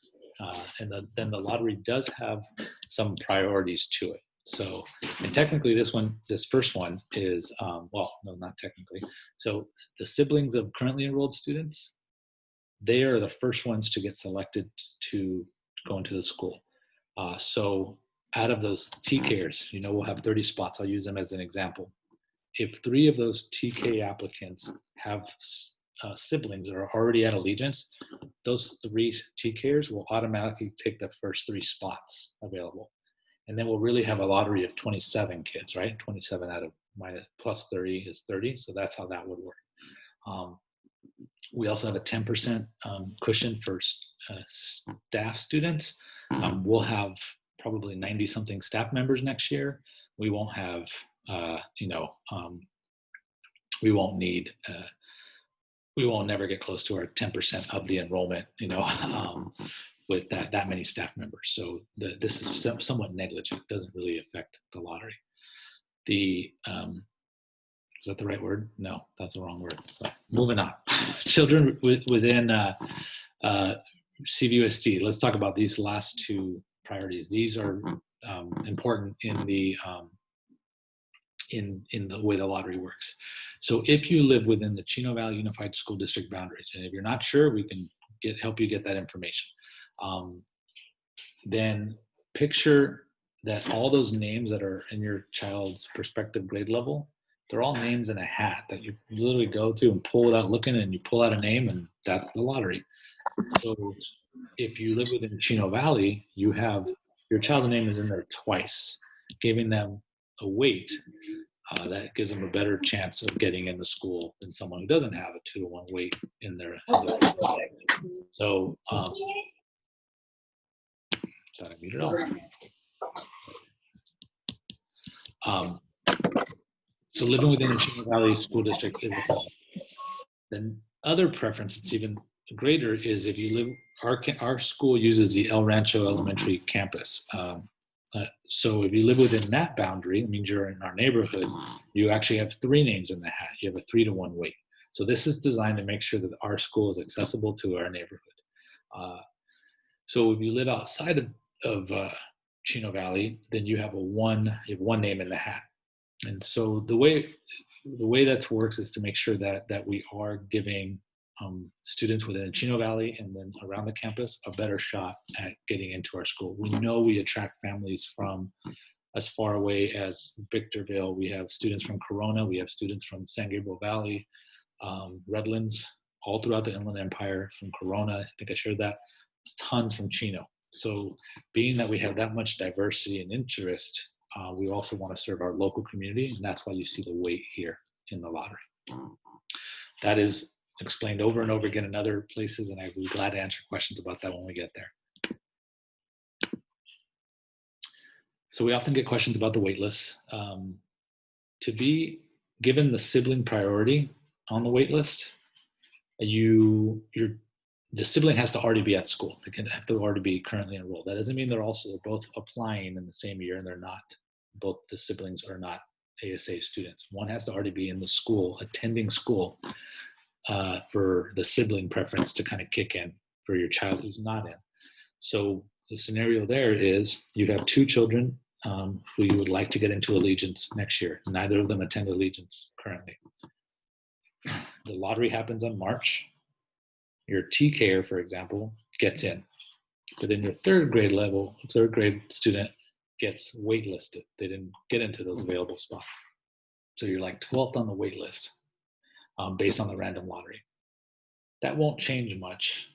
And then the lottery does have some priorities to it. So, and technically this first one is, well, no, not technically. So the siblings of currently enrolled students, they are the first ones to get selected to go into the school. So out of those TKers, we'll have 30 spots. I'll use them as an example. If 3 of those TK applicants have siblings that are already at Allegiance, those 3 TKers will automatically take the first 3 spots available. And then we'll really have a lottery of 27 kids, right? 27 out of plus 30 is 30. So that's how that would work. We also have a 10% cushion for staff students. We'll have probably 90 something staff members next year. We won't have, we won't need, we won't never get close to our 10% of the enrollment, with that many staff members. So this is somewhat negligent. It doesn't really affect the lottery. Is that the right word? No, that's the wrong word. But moving on. Children within CVUSD. Let's talk about these last 2 priorities. These are important in the way the lottery works. So if you live within the Chino Valley Unified School District boundaries, and if you're not sure, we can help you get that information. Then picture that all those names that are in your child's prospective grade level, they're all names in a hat that you literally go to and pull without looking, and you pull out a name, and that's the lottery. So if you live within Chino Valley, you have your child's name is in there twice, giving them a weight that gives them a better chance of getting in the school than someone who doesn't have a 2-to-1 weight in their. So, sorry, I muted off. So living within the Chino Valley School District is then other preference that's even greater is if you live, our school uses the El Rancho Elementary campus. So if you live within that boundary, it means you're in our neighborhood, you actually have 3 names in the hat. You have a 3-to-1 weight. So this is designed to make sure that our school is accessible to our neighborhood. So if you live outside of Chino Valley, then you have one name in the hat. And so the way that works is to make sure that we are giving students within Chino Valley and then around the campus a better shot at getting into our school. We know we attract families from as far away as Victorville. We have students from Corona. We have students from San Gabriel Valley, Redlands, all throughout the Inland Empire from Corona. I think I shared that. Tons from Chino. So being that we have that much diversity and interest, we also want to serve our local community, and that's why you see the weight here in the lottery. That is explained over and over again in other places, and I'd be glad to answer questions about that when we get there. So we often get questions about the wait list. To be given the sibling priority on the wait list, the sibling has to already be at school. They can have to already be currently enrolled. That doesn't mean they're both applying in the same year and they're not. Both the siblings are not ASA students. One has to already be in the school, attending school, for the sibling preference to kind of kick in for your child who's not in. So the scenario there is you have 2 children who you would like to get into Allegiance next year. Neither of them attend Allegiance currently. The lottery happens on March. Your TKer, for example, gets in. But then your third grade student gets waitlisted. They didn't get into those available spots. So you're like 12th on the wait list based on the random lottery. That won't change much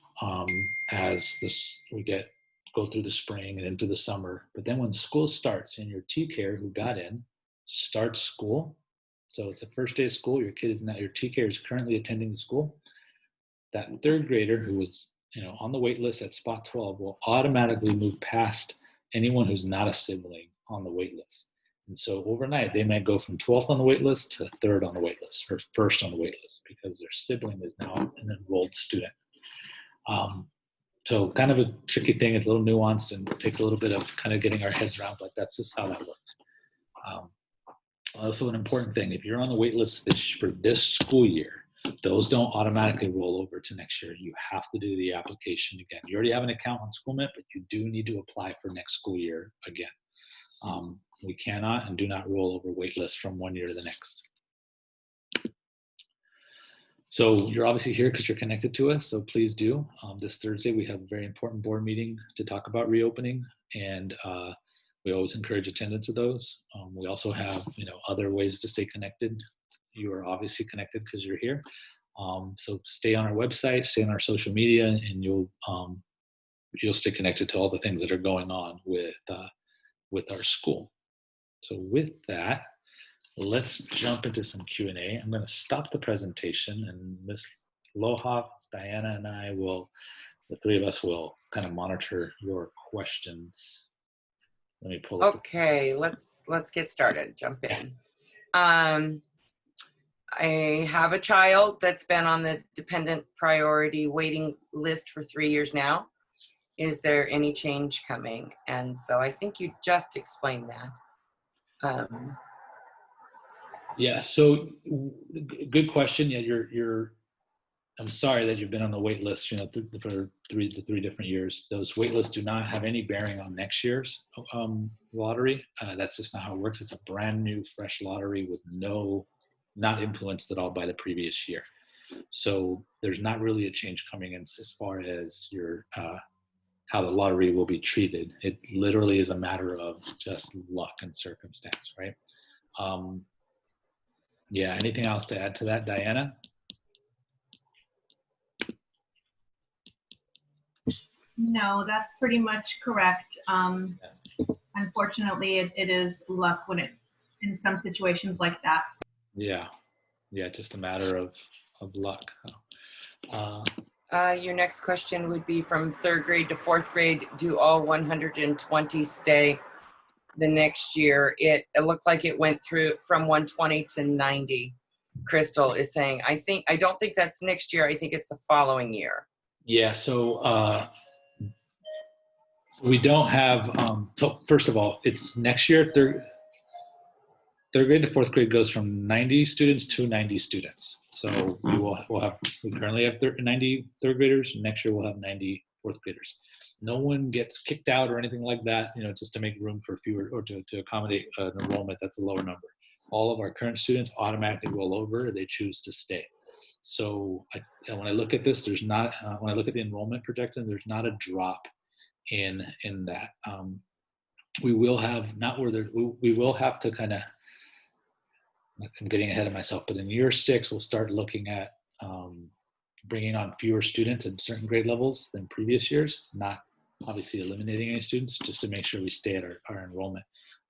as we go through the spring and into the summer. But then when school starts and your TKer who got in starts school, so it's the first day of school, your TKer is currently attending the school, that third grader who was on the wait list at spot 12 will automatically move past anyone who's not a sibling on the wait list. And so overnight, they might go from 12th on the wait list to 3rd on the wait list or 1st on the wait list because their sibling is now an enrolled student. So kind of a tricky thing. It's a little nuanced and it takes a little bit of kind of getting our heads around, but that's just how that works. Also an important thing, if you're on the wait list for this school year, those don't automatically roll over to next year. You have to do the application again. You already have an account on SchoolMint, but you do need to apply for next school year again. We cannot and do not roll over wait lists from one year to the next. So you're obviously here because you're connected to us, so please do. This Thursday, we have a very important board meeting to talk about reopening, and we always encourage attendance of those. We also have other ways to stay connected. You are obviously connected because you're here. So stay on our website, stay on our social media, and you'll stay connected to all the things that are going on with our school. So with that, let's jump into some Q&A. I'm going to stop the presentation, and Ms. Loha, Diana, and the 3 of us will kind of monitor your questions. Let me pull up. Okay, let's get started. Jump in. I have a child that's been on the dependent priority waiting list for 3 years now. Is there any change coming? And so I think you just explained that. Yeah, so good question. Yeah, I'm sorry that you've been on the wait list, for the 3 different years. Those wait lists do not have any bearing on next year's lottery. That's just not how it works. It's a brand new, fresh lottery with not influenced at all by the previous year. So there's not really a change coming in as far as your how the lottery will be treated. It literally is a matter of just luck and circumstance, right? Yeah, anything else to add to that, Diana? No, that's pretty much correct. Unfortunately, it is luck when it's in some situations like that. Yeah, just a matter of luck. Your next question would be from 3rd grade to 4th grade. Do all 120 stay the next year? It looked like it went through from 120 to 90. Crystal is saying, I don't think that's next year. I think it's the following year. Yeah, so we don't have, so first of all, it's next year, third grade to 4th grade goes from 90 students to 90 students. So we currently have 90 third graders. Next year we'll have 90 4th graders. No one gets kicked out or anything like that, just to make room for fewer, or to accommodate an enrollment that's a lower number. All of our current students automatically roll over. They choose to stay. So when I look at this, there's not, when I look at the enrollment projection, there's not a drop in that. We will have, not where there, we will have to kind of, I'm getting ahead of myself, but in year 6, we'll start looking at bringing on fewer students at certain grade levels than previous years, not obviously eliminating any students, just to make sure we stay at our enrollment.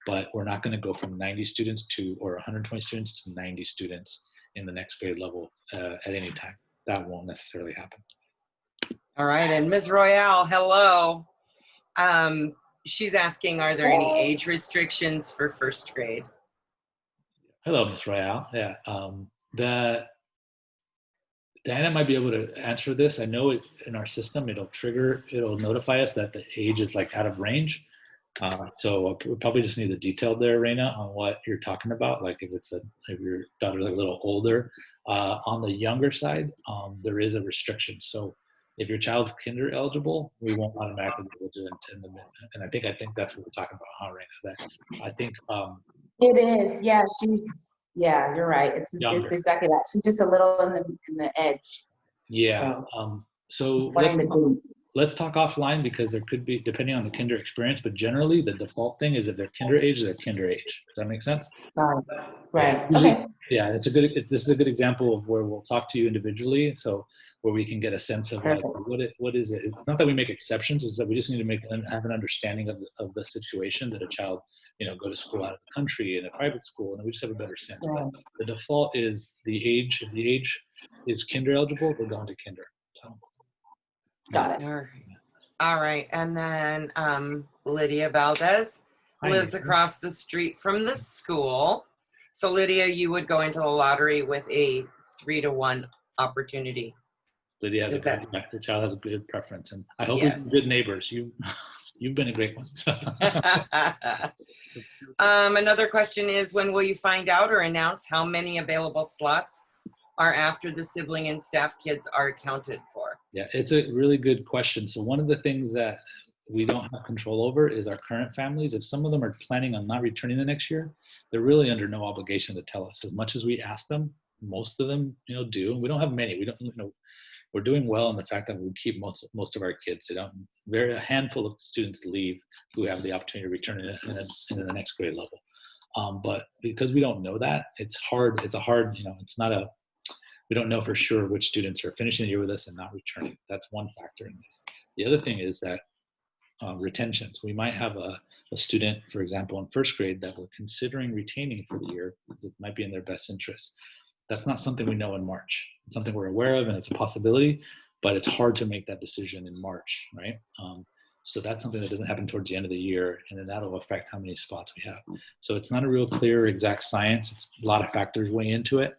But we're not going to go from 90 students or 120 students to 90 students in the next grade level at any time. That won't necessarily happen. All right, and Ms. Royale, hello. She's asking, are there any age restrictions for 1st grade? Hello, Ms. Royale. Yeah, Diana might be able to answer this. I know in our system, it'll notify us that the age is like out of range. So we probably just need the detail there, Reina, on what you're talking about. Like if your daughter's like a little older. On the younger side, there is a restriction. So if your child's kinder eligible, we won't automatically be able to in the mid. And I think that's what we're talking about, huh, Reina? That I think it is. Yeah, yeah, you're right. It's exactly that. She's just a little in the edge. Yeah. So let's talk offline, because there could be, depending on the kinder experience, but generally the default thing is if they're kinder age, they're kinder age. Does that make sense? Right. Yeah. Okay. Yeah, this is a good example of where we'll talk to you individually, so where we can get a sense of like what is it. It's not that we make exceptions; it's that we just need to have an understanding of the situation that a child, go to school out of the country in a private school, and we just have a better sense. But the default is the age. If the age is kinder eligible, they're going to kinder. So. Got it. All right, and then Lydia Valdez lives across the street from the school. So Lydia, you would go into the lottery with a 3-to-1 opportunity. Lydia your child has a good preference, and I hope we've been good neighbors. You've been a great one. Another question is, when will you find out or announce how many available slots are after the sibling and staff kids are accounted for? Yeah, it's a really good question. So one of the things that we don't have control over is our current families. If some of them are planning on not returning the next year, they're really under no obligation to tell us. As much as we ask them, most of them, do. And we don't have many. We don't, we're doing well in the fact that we keep most of our kids. A handful of students leave who have the opportunity to return in the next grade level. But because we don't know that, it's hard. It's we don't know for sure which students are finishing the year with us and not returning. That's one factor in this. The other thing is that retentions. We might have a student, for example, in 1st grade that we're considering retaining for the year because it might be in their best interest. That's not something we know in March. It's something we're aware of and it's a possibility, but it's hard to make that decision in March, right? So that's something that doesn't happen towards the end of the year, and then that'll affect how many spots we have. So it's not a real clear exact science. It's a lot of factors weigh into it.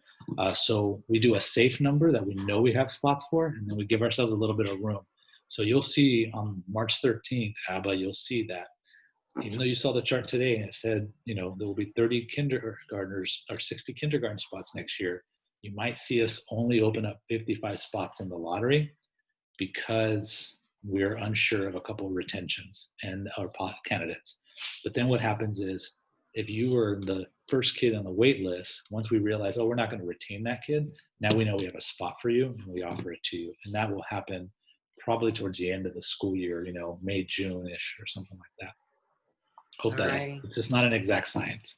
So we do a safe number that we know we have spots for, and then we give ourselves a little bit of room. So you'll see on March 13th, Abba, you'll see that even though you saw the chart today and it said, there will be 30 kindergartners or 60 kindergarten spots next year, you might see us only open up 55 spots in the lottery because we're unsure of a couple of retentions and our candidates. But then what happens is, if you were the first kid on the wait list, once we realize, we're not going to retain that kid, now we know we have a spot for you and we offer it to you. And that will happen probably towards the end of the school year, you know, May, June-ish or something like that. Hope that Alrighty. it's just not an exact science.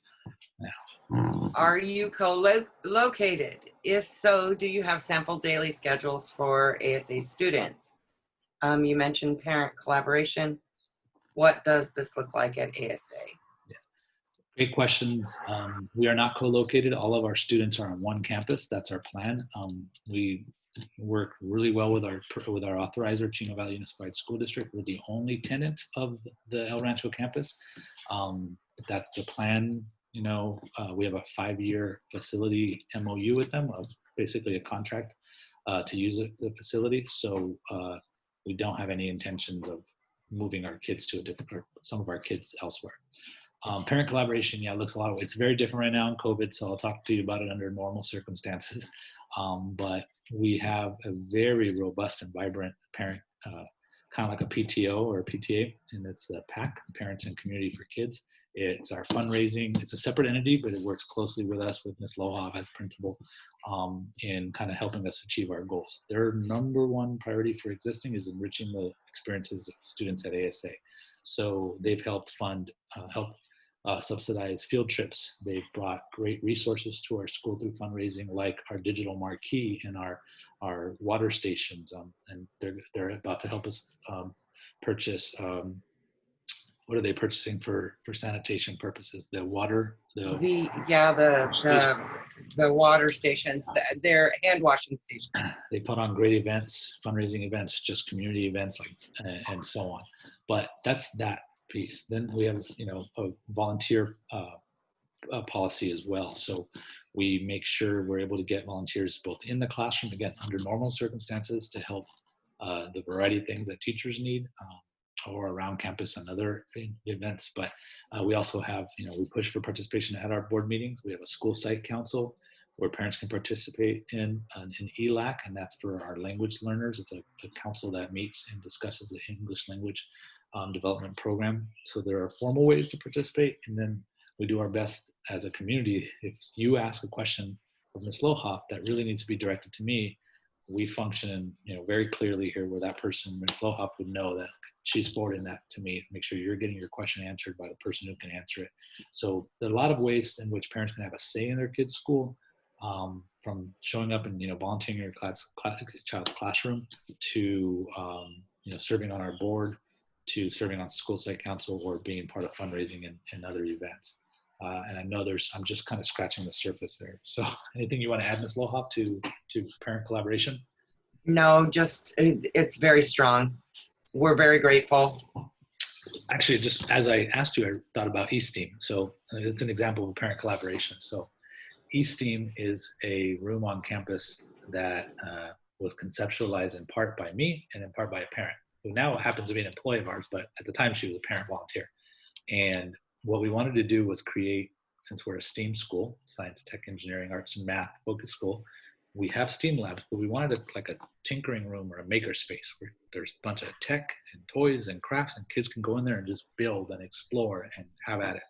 Are you co-located? If so, do you have sample daily schedules for ASA students? You mentioned parent collaboration. What does this look like at ASA? Great questions. We are not co-located. All of our students are on one campus. That's our plan. We work really well with our authorizer, Chino Valley Unified School District. We're the only tenant of the El Rancho campus. That's the plan. You know, we have a 5-year facility MOU with them, of basically a contract to use the facility. So we don't have any intentions of moving our kids to a different, or some of our kids elsewhere. Parent collaboration, yeah, looks a lot. It's very different right now in COVID, so I'll talk to you about it under normal circumstances. But we have a very robust and vibrant parent, kind of like a PTO or a PTA, and it's the PAC, Parents and Community for Kids. It's our fundraising. It's a separate entity, but it works closely with us, with Ms. Lohov as principal, in kind of helping us achieve our goals. Their number one priority for existing is enriching the experiences of students at ASA. So they've helped fund, subsidize field trips. They've brought great resources to our school through fundraising, like our digital marquee and our water stations. And they're about to help us purchase. What are they purchasing for sanitation purposes? The water, The water stations, they're hand washing stations. They put on great events, fundraising events, just community events, like and so on. But that's that piece. Then we have, you know, a volunteer policy as well. So we make sure we're able to get volunteers both in the classroom, again, under normal circumstances, to help the variety of things that teachers need, or around campus and other events. But we also have, you know, we push for participation at our board meetings. We have a school site council where parents can participate in an ELAC, and that's for our language learners. It's a council that meets and discusses the English language development program. So there are formal ways to participate, and then we do our best as a community. If you ask a question of Ms. Lohoff that really needs to be directed to me, we function, you know, very clearly here, where that person, Ms. Lohoff, would know that she's forwarding that to me. Make sure you're getting your question answered by the person who can answer it. So there are a lot of ways in which parents can have a say in their kids' school, from showing up and, you know, volunteering in your child's classroom, to you know, serving on our board, to serving on school site council, or being part of fundraising and other events. And I know I'm just kind of scratching the surface there. So anything you want to add, Ms. Lohoff, to parent collaboration? No, just it's very strong. We're very grateful. Actually, just as I asked you, I thought about eSteam. So it's an example of parent collaboration. So eSteam is a room on campus that was conceptualized in part by me and in part by a parent, who now happens to be an employee of ours, but at the time she was a parent volunteer. And what we wanted to do was create, since we're a STEAM school, science, tech, engineering, arts, and math focused school, we have STEAM labs, but we wanted like a tinkering room or a maker space where there's a bunch of tech and toys and crafts, and kids can go in there and just build and explore and have at it.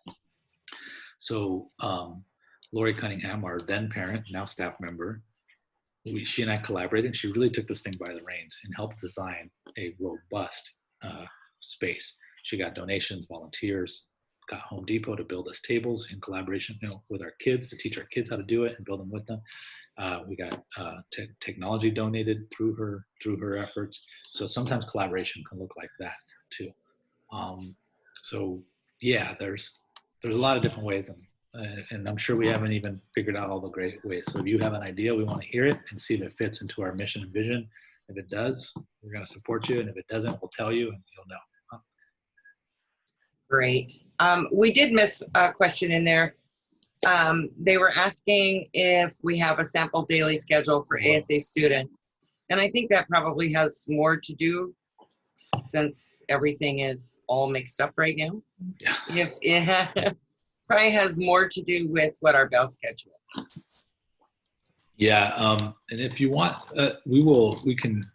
So Lori Cunningham, our then parent, now staff member, she and I collaborated, and she really took this thing by the reins and helped design a robust space. She got donations, volunteers, got Home Depot to build us tables in collaboration, you know, with our kids, to teach our kids how to do it and build them with them. We got technology donated through her efforts. So sometimes collaboration can look like that too. So yeah, there's a lot of different ways, and I'm sure we haven't even figured out all the great ways. So if you have an idea, we want to hear it and see if it fits into our mission and vision. If it does, we're going to support you, and if it doesn't, we'll tell you, and you'll know. Great. We did miss a question in there. They were asking if we have a sample daily schedule for ASA students. And I think that probably has more to do, since everything is all mixed up right now. Yeah. If it probably has more to do with what our bell schedule is. Yeah, and if you want, we can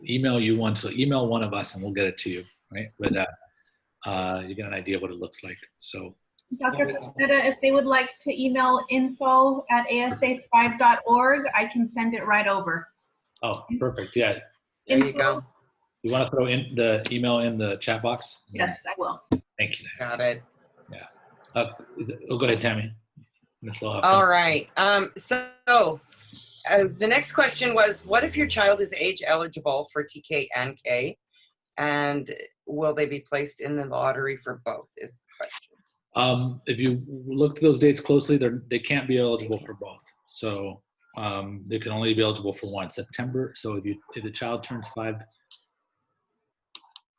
email you one. So email one of us and we'll get it to you, right? But you get an idea of what it looks like. So Dr. Fafetta, if they would like to email info@asa5.org, I can send it right over. Oh, perfect. Yeah. There you go. You want to throw in the email in the chat box? Yes, I will. Thank you. Got it. Yeah. Oh, go ahead, Tammy. Miss Lowe, All right. The next question was, what if your child is age eligible for TK and K? And will they be placed in the lottery for both is the question. If you look at those dates closely, they can't be eligible for both. So they can only be eligible for one. September. So if the child turns 5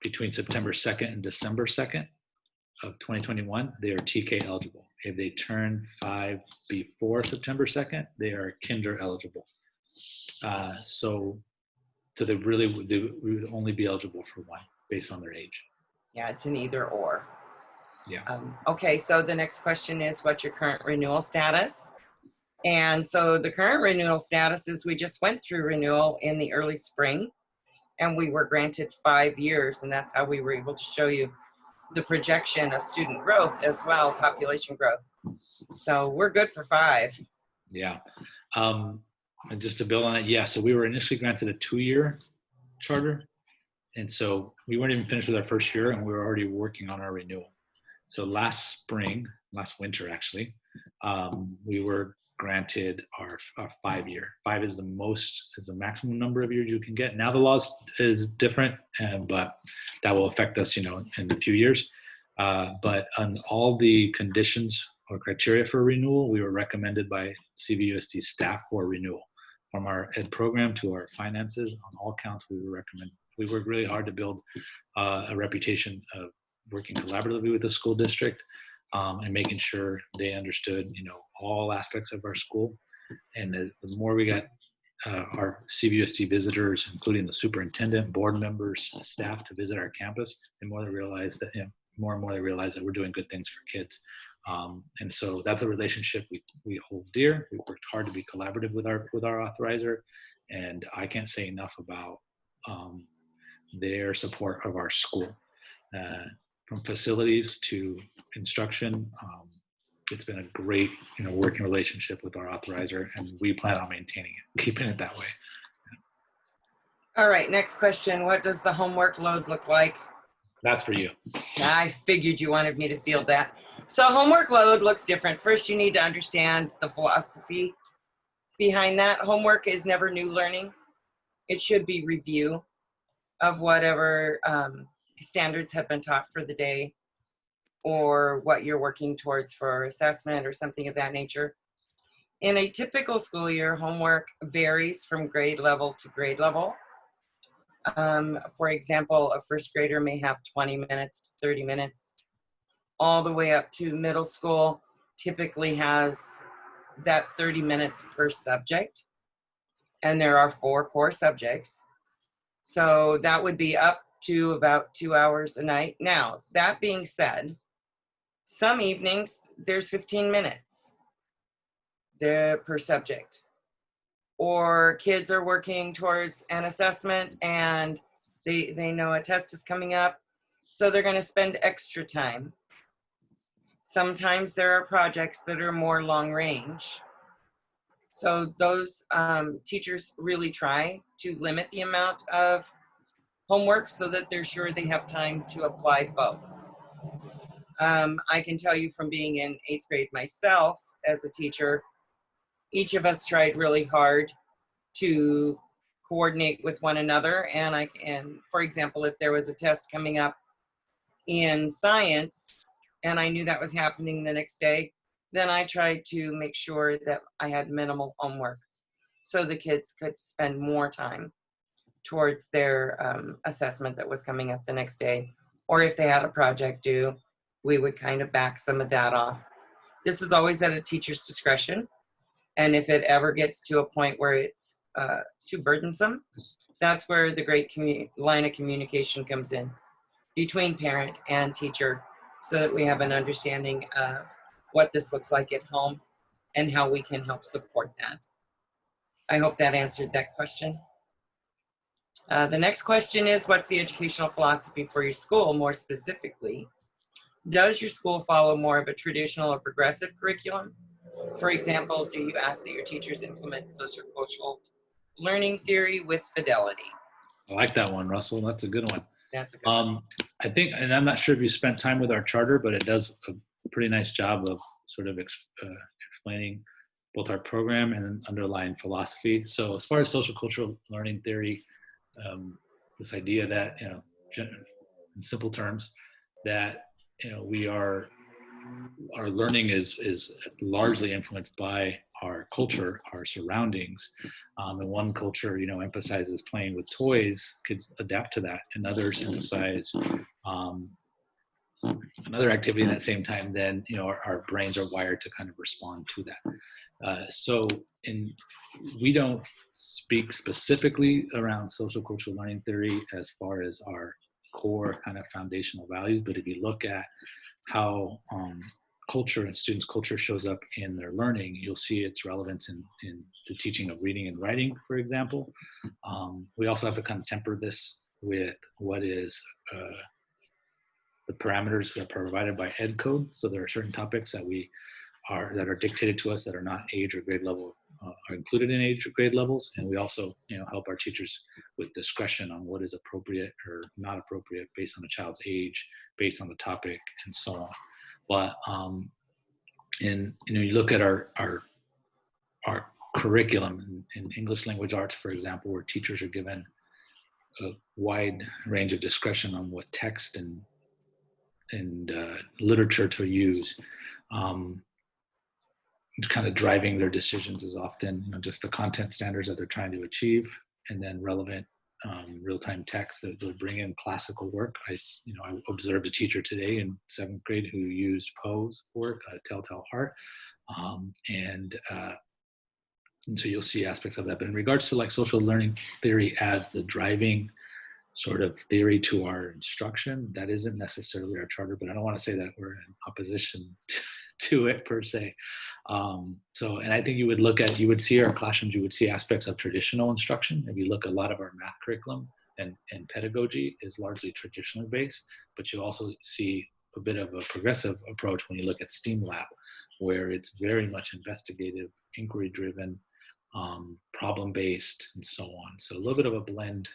between September 2nd and December 2nd of 2021, they are TK eligible. If they turn 5 before September 2nd, they are kinder eligible. So they would only be eligible for one based on their age. Yeah, it's an either or. Yeah. Okay, so the next question is, what's your current renewal status? And so the current renewal status is we just went through renewal in the early spring, and we were granted 5 years, and that's how we were able to show you the projection of student growth as well, population growth. So we're good for 5. Yeah. And just to build on it, so we were initially granted a 2-year charter. And so we weren't even finished with our first year, and we were already working on our renewal. So last winter actually, we were granted our 5-year. 5 is the maximum number of years you can get. Now the law is different, but that will affect us, in a few years. But on all the conditions or criteria for renewal, we were recommended by CVUSD staff for renewal. From our ed program to our finances, on all counts, we worked really hard to build a reputation of working collaboratively with the school district and making sure they understood, all aspects of our school. And the more we got our CVUSD visitors, including the superintendent, board members, staff, to visit our campus, the more they realized that, more and more they realize that we're doing good things for kids. And so that's a relationship we hold dear. We worked hard to be collaborative with our authorizer, and I can't say enough about their support of our school, from facilities to instruction. It's been a great, working relationship with our authorizer, and we plan on maintaining it, keeping it that way. All right, next question. What does the homework load look like? That's for you. I figured you wanted me to field that. So homework load looks different. First, you need to understand the philosophy behind that. Homework is never new learning. It should be review of whatever standards have been taught for the day, or what you're working towards for assessment or something of that nature. In a typical school year, homework varies from grade level to grade level. For example, a first grader may have 20 minutes to 30 minutes, all the way up to middle school typically has that 30 minutes per subject. And there are 4 core subjects. So that would be up to about 2 hours a night. Now, that being said, some evenings there's 15 minutes per subject. Or kids are working towards an assessment and they know a test is coming up, so they're going to spend extra time. Sometimes there are projects that are more long range. So those teachers really try to limit the amount of homework so that they're sure they have time to apply both. I can tell you from being in 8th grade myself as a teacher, each of us tried really hard to coordinate with one another. And for example, if there was a test coming up in science and I knew that was happening the next day, then I tried to make sure that I had minimal homework so the kids could spend more time towards their assessment that was coming up the next day. Or if they had a project due, we would kind of back some of that off. This is always at a teacher's discretion. And if it ever gets to a point where it's too burdensome, that's where the great line of communication comes in between parent and teacher, so that we have an understanding of what this looks like at home and how we can help support that. I hope that answered that question. The next question is, what's the educational philosophy for your school? More specifically, does your school follow more of a traditional or progressive curriculum? For example, do you ask that your teachers implement social learning theory with fidelity? I like that one, Russell. That's a good one. That's a good one. I think, and I'm not sure if you spent time with our charter, but it does a pretty nice job of sort of explaining both our program and underlying philosophy. So as far as social cultural learning theory, this idea that, in simple terms, that, our learning is largely influenced by our culture, our surroundings. And one culture, emphasizes playing with toys. Kids adapt to that, and others emphasize another activity at that same time. Then, our brains are wired to kind of respond to that. We don't speak specifically around social cultural learning theory as far as our core kind of foundational values, but if you look at how culture and students' culture shows up in their learning, you'll see its relevance in the teaching of reading and writing, for example. We also have to kind of temper this with what is the parameters that are provided by Ed Code. So there are certain topics that are dictated to us that are not age or grade level, are included in age or grade levels, and we also help our teachers with discretion on what is appropriate or not appropriate based on the child's age, based on the topic, and so on. But you look at our curriculum in English language arts, for example, where teachers are given a wide range of discretion on what text and literature to use. Kind of driving their decisions is often just the content standards that they're trying to achieve, and then relevant real-time text that will bring in classical work. I observed a teacher today in 7th grade who used Poe's work, Telltale Heart, and so you'll see aspects of that. But in regards to like social learning theory as the driving sort of theory to our instruction, that isn't necessarily our charter, but I don't want to say that we're in opposition to it per se. And I think you would see our classrooms, you would see aspects of traditional instruction. If you look, a lot of our math curriculum and pedagogy is largely traditionally based, but you also see a bit of a progressive approach when you look at STEAM Lab, where it's very much investigative, inquiry driven, problem based, and so on. So a little bit of a blend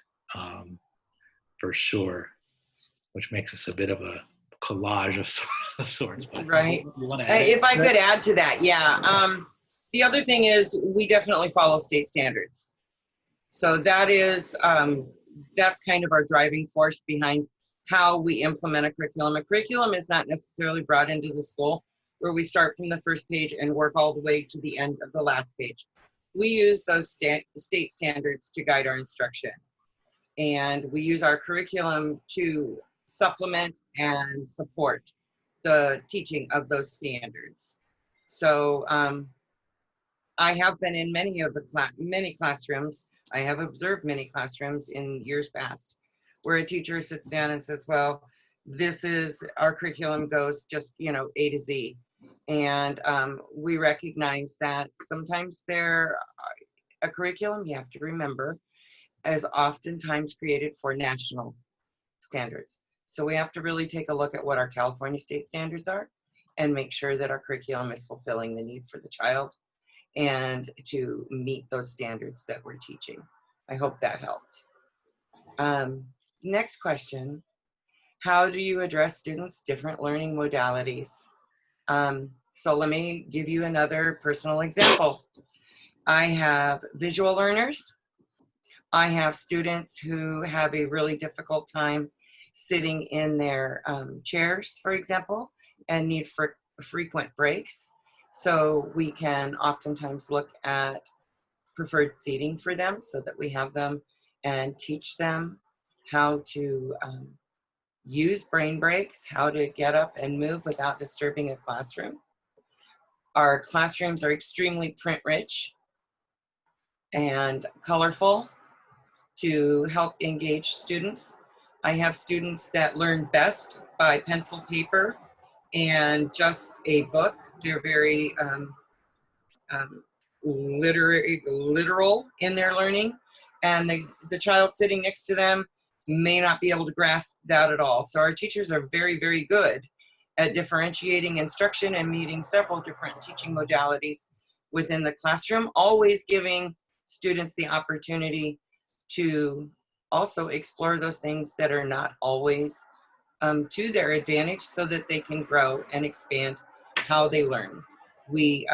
for sure, which makes us a bit of a collage of sorts. Right. If I could add to that, yeah. The other thing is we definitely follow state standards. So that is, that's kind of our driving force behind how we implement a curriculum. A curriculum is not necessarily brought into the school where we start from the first page and work all the way to the end of the last page. We use those state standards to guide our instruction. And we use our curriculum to supplement and support the teaching of those standards. So I have been in many classrooms. I have observed many classrooms in years past where a teacher sits down and says, well, this is our curriculum goes just, A to Z. And we recognize that sometimes a curriculum, you have to remember, is oftentimes created for national standards. So we have to really take a look at what our California state standards are and make sure that our curriculum is fulfilling the need for the child and to meet those standards that we're teaching. I hope that helped. Next question, how do you address students' different learning modalities? So let me give you another personal example. I have visual learners. I have students who have a really difficult time sitting in their chairs, for example, and need frequent breaks. So we can oftentimes look at preferred seating for them so that we have them and teach them how to use brain breaks, how to get up and move without disturbing a classroom. Our classrooms are extremely print rich and colorful to help engage students. I have students that learn best by pencil, paper, and just a book. They're very literal in their learning, and the child sitting next to them may not be able to grasp that at all. So our teachers are very, very good at differentiating instruction and meeting several different teaching modalities within the classroom, always giving students the opportunity to also explore those things that are not always to their advantage so that they can grow and expand how they learn. We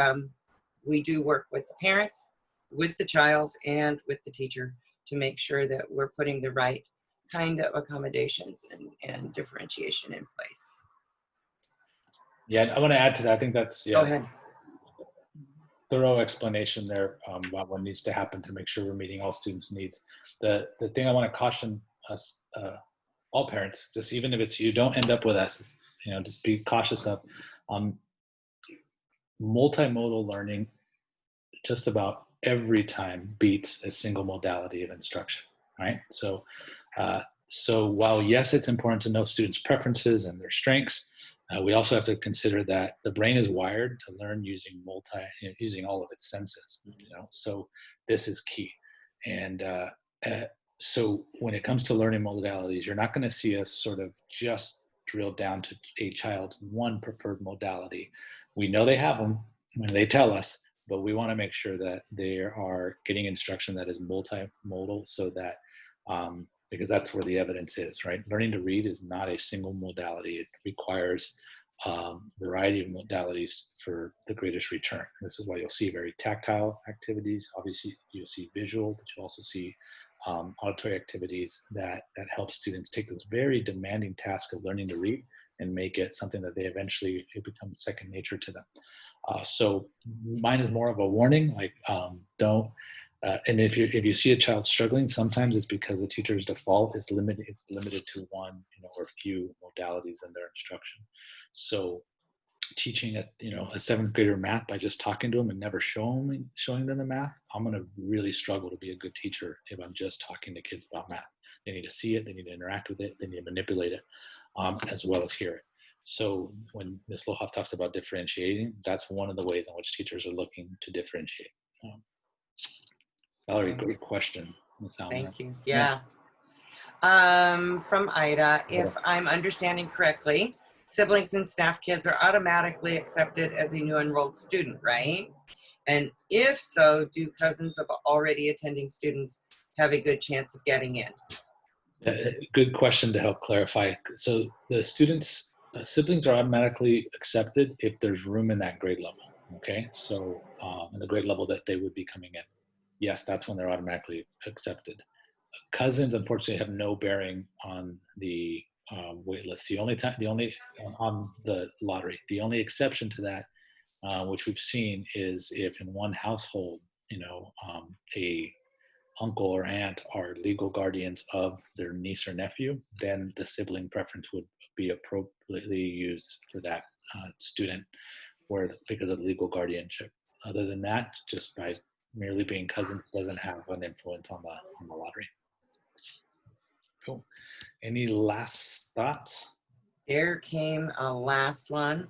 do work with the parents, with the child, and with the teacher to make sure that we're putting the right kind of accommodations and differentiation in place. Yeah, I want to add to that. I think that's, Go ahead. thorough explanation there about what needs to happen to make sure we're meeting all students' needs. The thing I want to caution us, all parents, just even if it's you, don't end up with us, just be cautious of multimodal learning. Just about every time beats a single modality of instruction, right? So while yes, it's important to know students' preferences and their strengths, we also have to consider that the brain is wired to learn using using all of its senses. So this is key. And so when it comes to learning modalities, you're not going to see us sort of just drill down to a child's one preferred modality. We know they have them when they tell us, but we want to make sure that they are getting instruction that is multimodal, so that because that's where the evidence is, right? Learning to read is not a single modality. It requires a variety of modalities for the greatest return. This is why you'll see very tactile activities. Obviously, you'll see visual, but you'll also see auditory activities that help students take this very demanding task of learning to read and make it something that it becomes second nature to them. So mine is more of a warning, like don't. And if you see a child struggling, sometimes it's because the teacher's default is limited. It's limited to one, or a few modalities in their instruction. So teaching a seventh grader math by just talking to them and never showing them the math, I'm going to really struggle to be a good teacher if I'm just talking to kids about math. They need to see it. They need to interact with it. They need to manipulate it, as well as hear it. So when Ms. Lohoff talks about differentiating, that's one of the ways in which teachers are looking to differentiate. Valerie, great question. Thank you. Yeah. From Ida, if I'm understanding correctly, siblings and staff kids are automatically accepted as a new enrolled student, right? And if so, do cousins of already attending students have a good chance of getting in? Good question to help clarify. So the students, siblings are automatically accepted if there's room in that grade level. Okay, so in the grade level that they would be coming in, yes, that's when they're automatically accepted. Cousins, unfortunately, have no bearing on the wait list. On the lottery. The only exception to that, which we've seen, is if in one household, a uncle or aunt are legal guardians of their niece or nephew, then the sibling preference would be appropriately used for that student, because of legal guardianship. Other than that, just by merely being cousins doesn't have an influence on the lottery. Cool. Any last thoughts? There came a last one.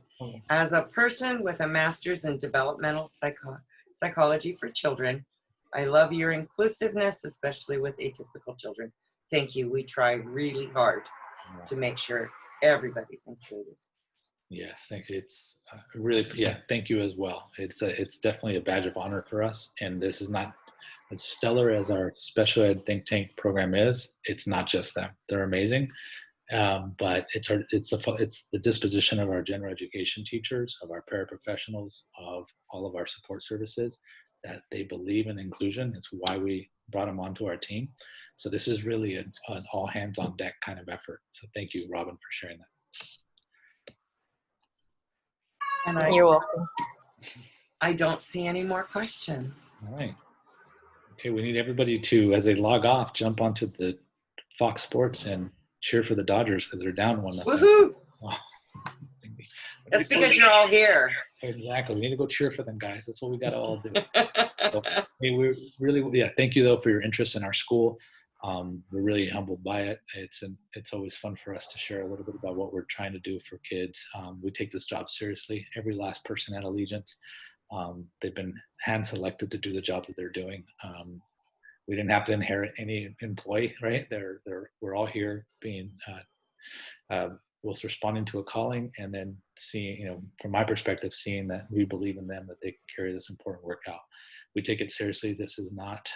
As a person with a master's in developmental psychology for children, I love your inclusiveness, especially with atypical children. Thank you. We try really hard to make sure everybody's included. Yes, thank you. It's thank you as well. It's definitely a badge of honor for us, and this is not as stellar as our special ed think tank program is. It's not just them; they're amazing, but it's the disposition of our general education teachers, of our paraprofessionals, of all of our support services, that they believe in inclusion. It's why we brought them onto our team. So this is really an all hands on deck kind of effort. So thank you, Robin, for sharing that. And You're welcome. I don't see any more questions. All right. Okay, we need everybody to, as they log off, jump onto the Fox Sports and cheer for the Dodgers because they're down 1-0. Woohoo! So, That's because you're all here. Exactly. We need to go cheer for them, guys. That's what we got to all do. So, we're really, thank you though for your interest in our school. We're really humbled by it. It's always fun for us to share a little bit about what we're trying to do for kids. We take this job seriously. Every last person at Allegiance, they've been hand selected to do the job that they're doing. We didn't have to inherit any employee, right? We're all here being was responding to a calling, and then seeing, from my perspective, seeing that we believe in them, that they can carry this important work out. We take it seriously. This is not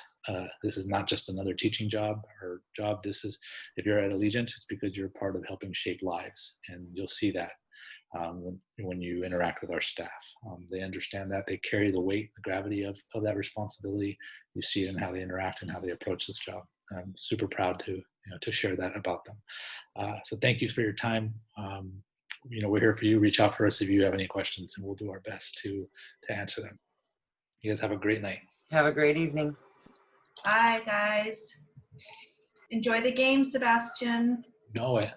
just another teaching job or job. This is, if you're at Allegiance, it's because you're part of helping shape lives, and you'll see that when you interact with our staff. They understand that. They carry the weight, the gravity of that responsibility. You see it in how they interact and how they approach this job. I'm super proud to share that about them. So thank you for your time. We're here for you. Reach out for us if you have any questions, and we'll do our best to answer them. You guys have a great night. Have a great evening. Bye, guys. Enjoy the game, Sebastian. No way.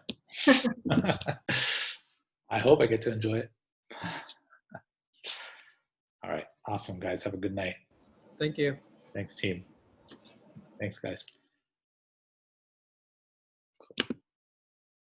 I hope I get to enjoy it. All right. Awesome, guys. Have a good night. Thank you. Thanks, team. Thanks, guys.